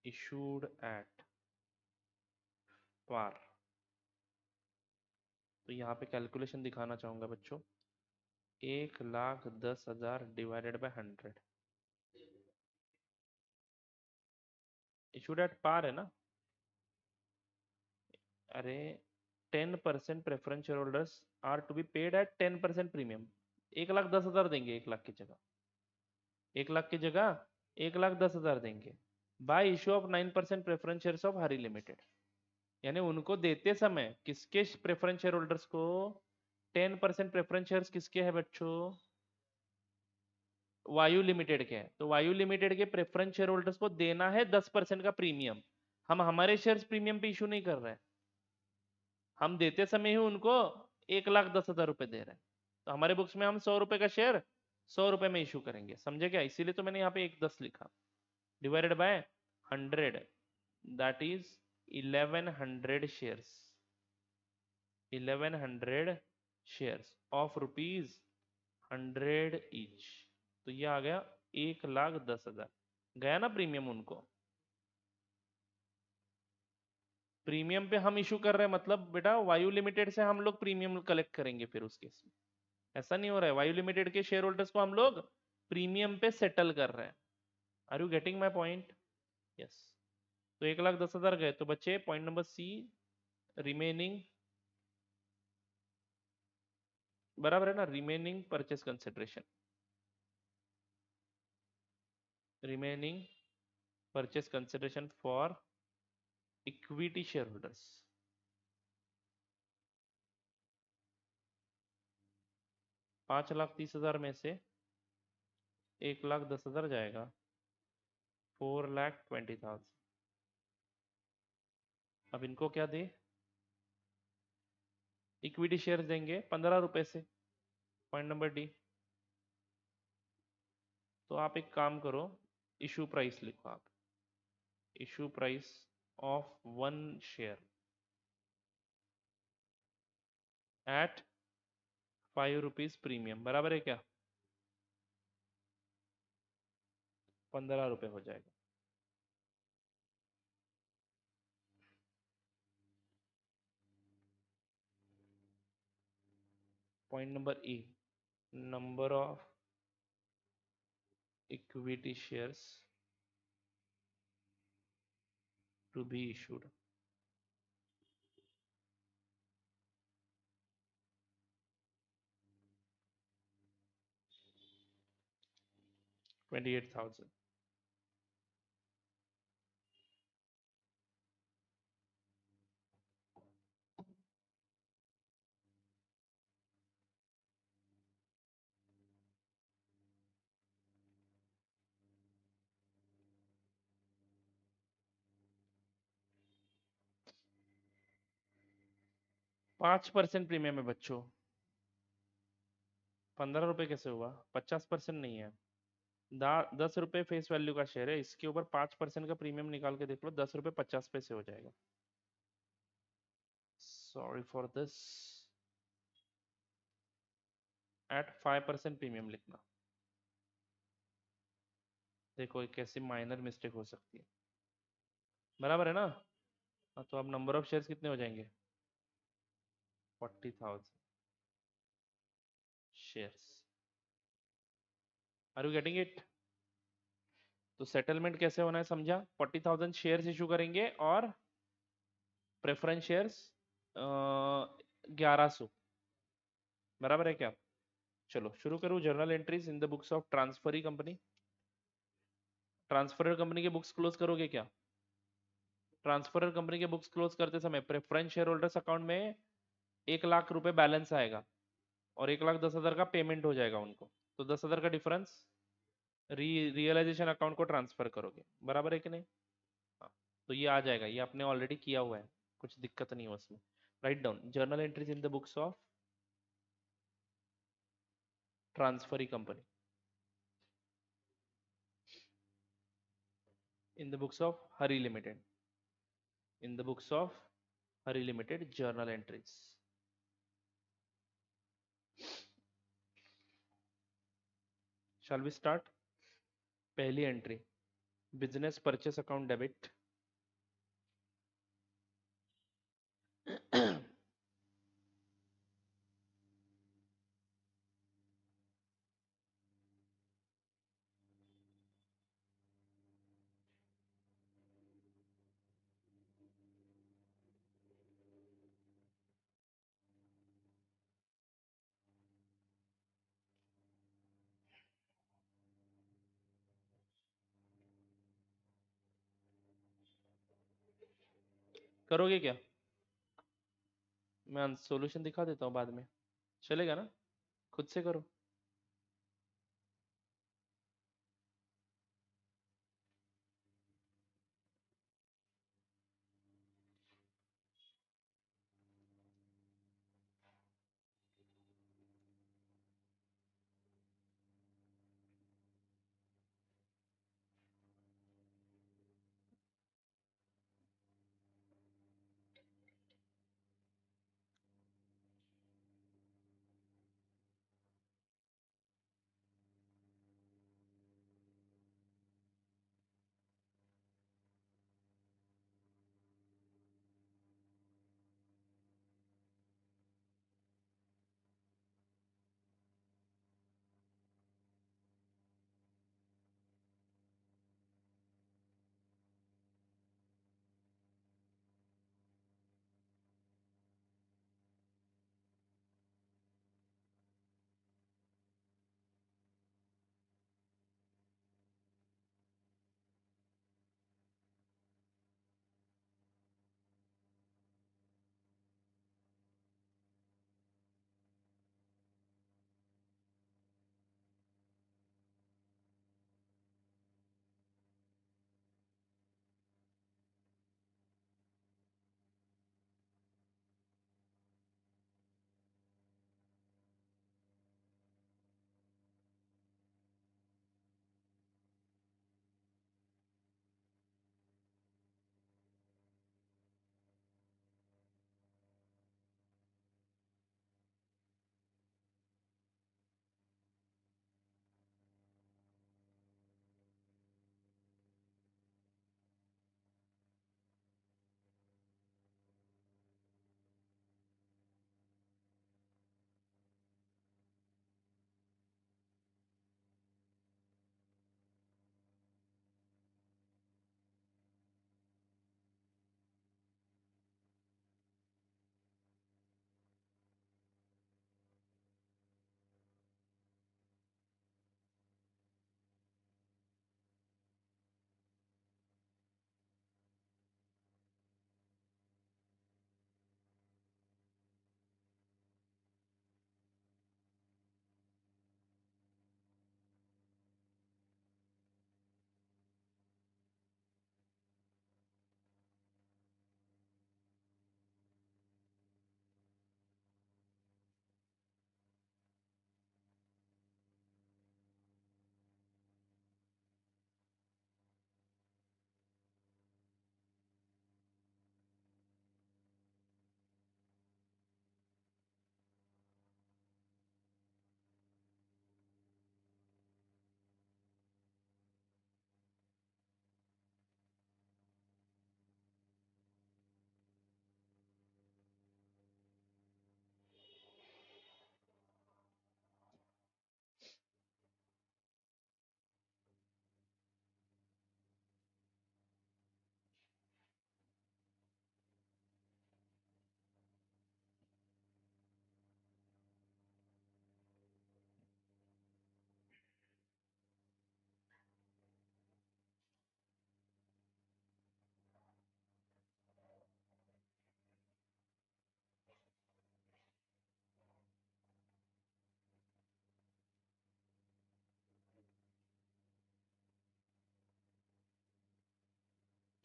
issued at par। तो यहाँ पे calculation दिखाना चाहूंगा बच्चों, 1,10,000 divided by 100, issued at par है ना। अरे 10% preference share holders are to be paid at 10% premium. 1,10,000 देंगे, 1 लाख की जगह, 1 लाख की जगह 1,10,000 देंगे bye issue of 9% preference shares of Hari limited. यानी उनको देते समय किसके प्रेफरेंस शेयर होल्डर्स को, 10% प्रेफरेंस शेयर्स किसके हैं बच्चों, वायु लिमिटेड के हैं। तो वायु लिमिटेड के प्रेफरेंस शेयर होल्डर्स को देना है 10% का प्रीमियम। हम हमारे शेयर्स प्रीमियम पे इशू नहीं कर रहे हैं, हम देते समय ही उनको 1,10,000 रुपए दे रहे हैं। तो हमारे बुक्स में हम 100 रुपए का शेयर 100 रुपए में इशू करेंगे, समझे क्या? इसीलिए तो मैंने यहाँ पे 1,10 लिखा, divided by 100, that is 1,100 shares, 1,100 shares of ₹100 each. तो ये आ गया 1,10,000, गया ना प्रीमियम उनको। प्रीमियम पे हम इशू कर रहे हैं, मतलब बेटा वायु लिमिटेड से हम लोग प्रीमियम कलेक्ट करेंगे फिर उस केस में। ऐसा नहीं हो रहा है, वायु लिमिटेड के शेयर होल्डर्स को हम लोग प्रीमियम पे सेटल कर रहे हैं। Are you getting my point? Yes. तो 1,10,000 गए, तो बच्चे पॉइंट नंबर सी, रिमेनिंग, बराबर है ना, remaining purchase consideration, remaining purchase consideration for equity share holders. 5,30,000 में से 1,10,000 जाएगा, 4,20,000। अब इनको क्या दे, इक्विटी शेयर देंगे 15 रुपए से, पॉइंट नंबर डी। तो आप एक काम करो, इशू प्राइस लिखो आप, issue price of 1 share at 5 rupees premium, बराबर है क्या? 15 रुपए हो जाएगा। Point number E, number of equity shares to be issued, 28,000। 5% premium है बच्चों, 15 रुपए कैसे हुआ? 50% नहीं है, 10 रुपए फेस वैल्यू का शेयर है, इसके ऊपर 5% का प्रीमियम निकाल के देख लो, 10 रुपए 50 पैसे हो जाएगा। Sorry for this, at 5% premium लिखना। देखो एक कैसी माइनर मिस्टेक हो सकती है, बराबर है ना। हाँ, तो अब नंबर ऑफ शेयर्स कितने हो जाएंगे? 40,000 shares. Are you getting it? तो सेटलमेंट कैसे होना है समझा, 40,000 शेयर्स इशू करेंगे और प्रेफरेंस शेयर्स 1,100, बराबर है क्या? चलो शुरू करूँ। Journal entries in the books of transferee company. Transferor company के बुक्स क्लोज करोगे क्या? ट्रांसफरर कंपनी के बुक्स क्लोज करते समय प्रेफरेंस शेयर होल्डर्स अकाउंट में 1 लाख रुपए बैलेंस आएगा और 1,10,000 का पेमेंट हो जाएगा उनको। तो 10,000 का डिफरेंस रियलाइजेशन अकाउंट को ट्रांसफर करोगे, बराबर है कि नहीं? हाँ, तो ये आ जाएगा, ये आपने ऑलरेडी किया हुआ है, कुछ दिक्कत नहीं है उसमें। Write down journal entries in the books of transferee company, in the books of Hari limited, in the books of Hari limited journal entries. Shall we start? पहली entry, business purchase account debit. करोगे क्या? मैं सॉल्यूशन दिखा देता हूँ बाद में, चलेगा ना? खुद से करो।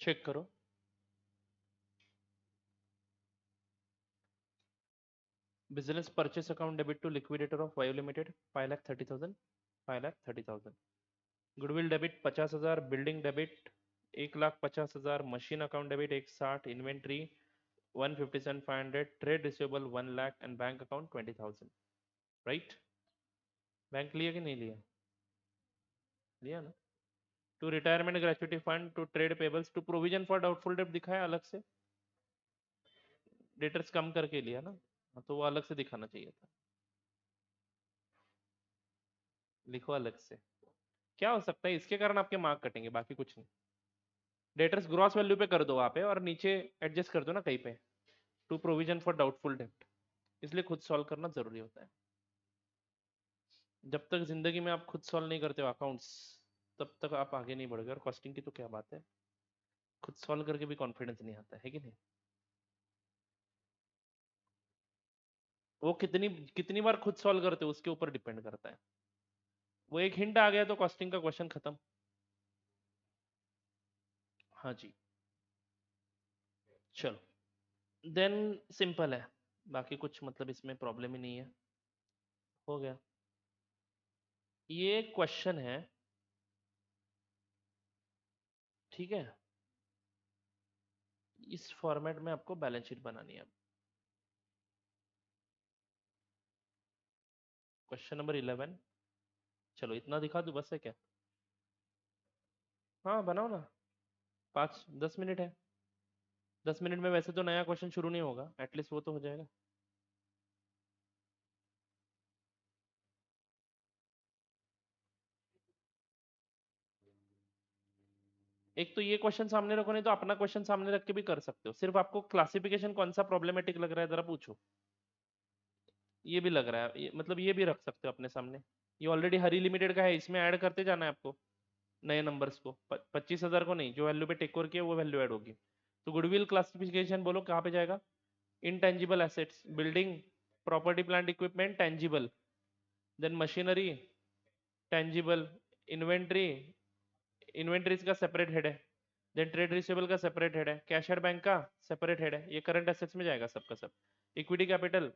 चेक करो। Business purchase account debit to liquidator of Vayu limited 5,30,000, 5,30,000। Goodwill debit 50,000, building debit 1,50,000, machine account debit 160, inventory 157,500, trade receivable 1 lakh and bank account 20,000। Right? Bank लिया कि नहीं लिया? लिया ना। To retirement gratuity fund, to trade payables, to provision for doubtful डेब्ट दिखाया अलग से, डेटर्स कम करके लिया ना, तो वो अलग से दिखाना चाहिए था। लिखो अलग से। क्या हो सकता है इसके कारण आपके मार्क कटेंगे, बाकी कुछ नहीं। डेटर्स ग्रॉस वैल्यू पे कर दो वहां पे और नीचे एडजस्ट कर दो ना कहीं पे, टू प्रोविजन फॉर डाउटफुल डेब्ट। इसलिए खुद सॉल्व करना जरूरी होता है। जब तक जिंदगी में आप खुद सॉल्व नहीं करते हो अकाउंट्स, तब तक आप आगे नहीं बढ़ोगे। और कॉस्टिंग की तो क्या बात है, खुद सॉल्व करके भी कॉन्फिडेंस नहीं आता है कि नहीं? वो कितनी कितनी बार खुद सॉल्व करते हो उसके ऊपर डिपेंड करता है। वो एक हिंट आ गया तो कॉस्टिंग का क्वेश्चन खत्म। हाँ जी। चलो देन, सिंपल है, बाकी कुछ मतलब इसमें प्रॉब्लम ही नहीं है। हो गया। ये क्वेश्चन है, ठीक है। इस फॉर्मेट में आपको बैलेंस शीट बनानी है। Question number 11। चलो इतना दिखा दूं बस है क्या? हाँ बनाओ ना, 5-10 मिनट है। 10 मिनट में वैसे तो नया क्वेश्चन शुरू नहीं होगा, एटलीस्ट वो तो हो जाएगा। एक तो ये क्वेश्चन सामने रखो, नहीं तो अपना क्वेश्चन सामने रख के भी कर सकते हो। सिर्फ आपको क्लासिफिकेशन कौन सा प्रॉब्लमेटिक लग रहा है जरा पूछो। ये भी लग रहा है, मतलब ये भी रख सकते हो अपने सामने। ये ऑलरेडी हरी लिमिटेड का है, इसमें ऐड करते जाना है आपको नए नंबर्स को। 25,000 को नहीं, जो वैल्यू पे टेक ओवर किया वो वैल्यू ऐड होगी। तो गुडविल क्लासिफिकेशन बोलो कहाँ पे जाएगा? Intangible assets, building, property plant equipment tangible, then machinery tangible, inventory, inventories का सेपरेट हेड है, देन ट्रेड रिसीवेबल का सेपरेट हेड है, कैश एट बैंक का सेपरेट हेड है, ये करंट एसेट्स में जाएगा सबका सब। इक्विटी कैपिटल,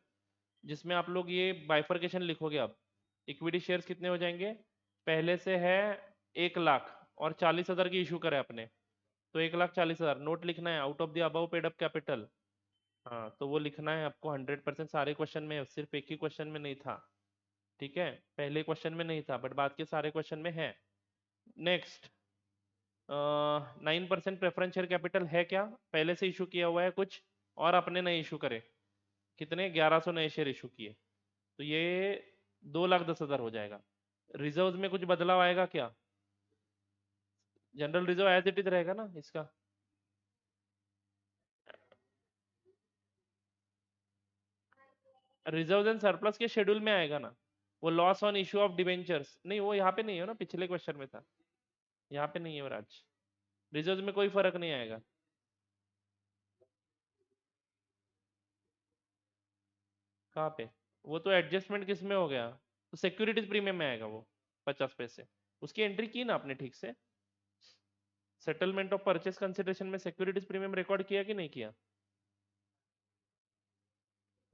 जिसमें आप लोग ये बाइफर्केशन लिखोगे अब। इक्विटी शेयर्स कितने हो जाएंगे? पहले से है 1 लाख और 40,000 की इशू करे अपने, तो 1,40,000 नोट लिखना है out of the above paid up capital. हाँ तो वो लिखना है आपको 100%। सारे क्वेश्चन में, सिर्फ एक ही क्वेश्चन में नहीं था, ठीक है, पहले क्वेश्चन में नहीं था बट बाद के सारे क्वेश्चन में है। नेक्स्ट, 9% प्रेफरेंस शेयर कैपिटल है क्या? पहले से इशू किया हुआ है कुछ, और अपने नए इशू करे, कितने? 1100 नए शेयर इशू किए, तो ये 2,10,000 हो जाएगा। रिजर्व में कुछ बदलाव आएगा क्या? General reserve as it is रहेगा ना इसका। रिजर्व एंड सरप्लस के शेड्यूल में आएगा ना। वो loss on issue of debentures नहीं, वो यहाँ पे नहीं है ना, पिछले क्वेश्चन में था। यहाँ पे नहीं है राज, रिजर्व में कोई फर्क नहीं आएगा। कहाँ पे? वो तो एडजस्टमेंट किस में हो गया? तो सिक्योरिटीज प्रीमियम में आएगा वो, 50 पैसे। उसकी एंट्री की ना आपने ठीक से? सेटलमेंट ऑफ परचेस कंसिडरेशन में सिक्योरिटीज प्रीमियम रिकॉर्ड किया कि नहीं किया?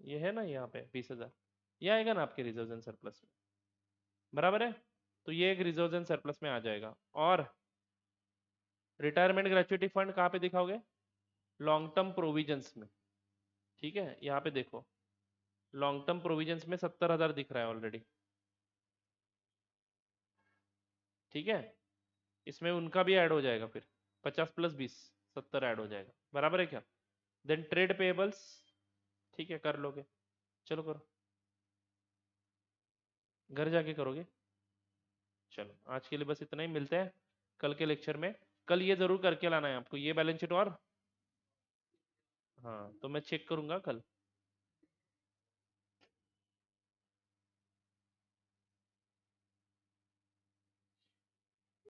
ये है ना यहाँ पे 20,000, ये आएगा ना आपके रिजर्व एंड सरप्लस में, बराबर है। तो ये एक रिजर्व एंड सरप्लस में आ जाएगा। और रिटायरमेंट ग्रेचुइटी फंड कहाँ पे दिखाओगे? लॉन्ग टर्म प्रोविजंस में, ठीक है, यहाँ पे देखो। लॉन्ग टर्म प्रोविजंस में 70,000 दिख रहा है ऑलरेडी, ठीक है। इसमें उनका भी ऐड हो जाएगा फिर, 50 + 20, 70 ऐड हो जाएगा, बराबर है क्या? देन ट्रेड पेबल्स, ठीक है कर लोगे, चलो करो। घर जाके करोगे? चलो आज के लिए बस इतना ही, मिलते हैं कल के लेक्चर में। कल ये जरूर करके लाना है आपको, ये बैलेंस शीट। और हाँ तो मैं चेक करूंगा कल।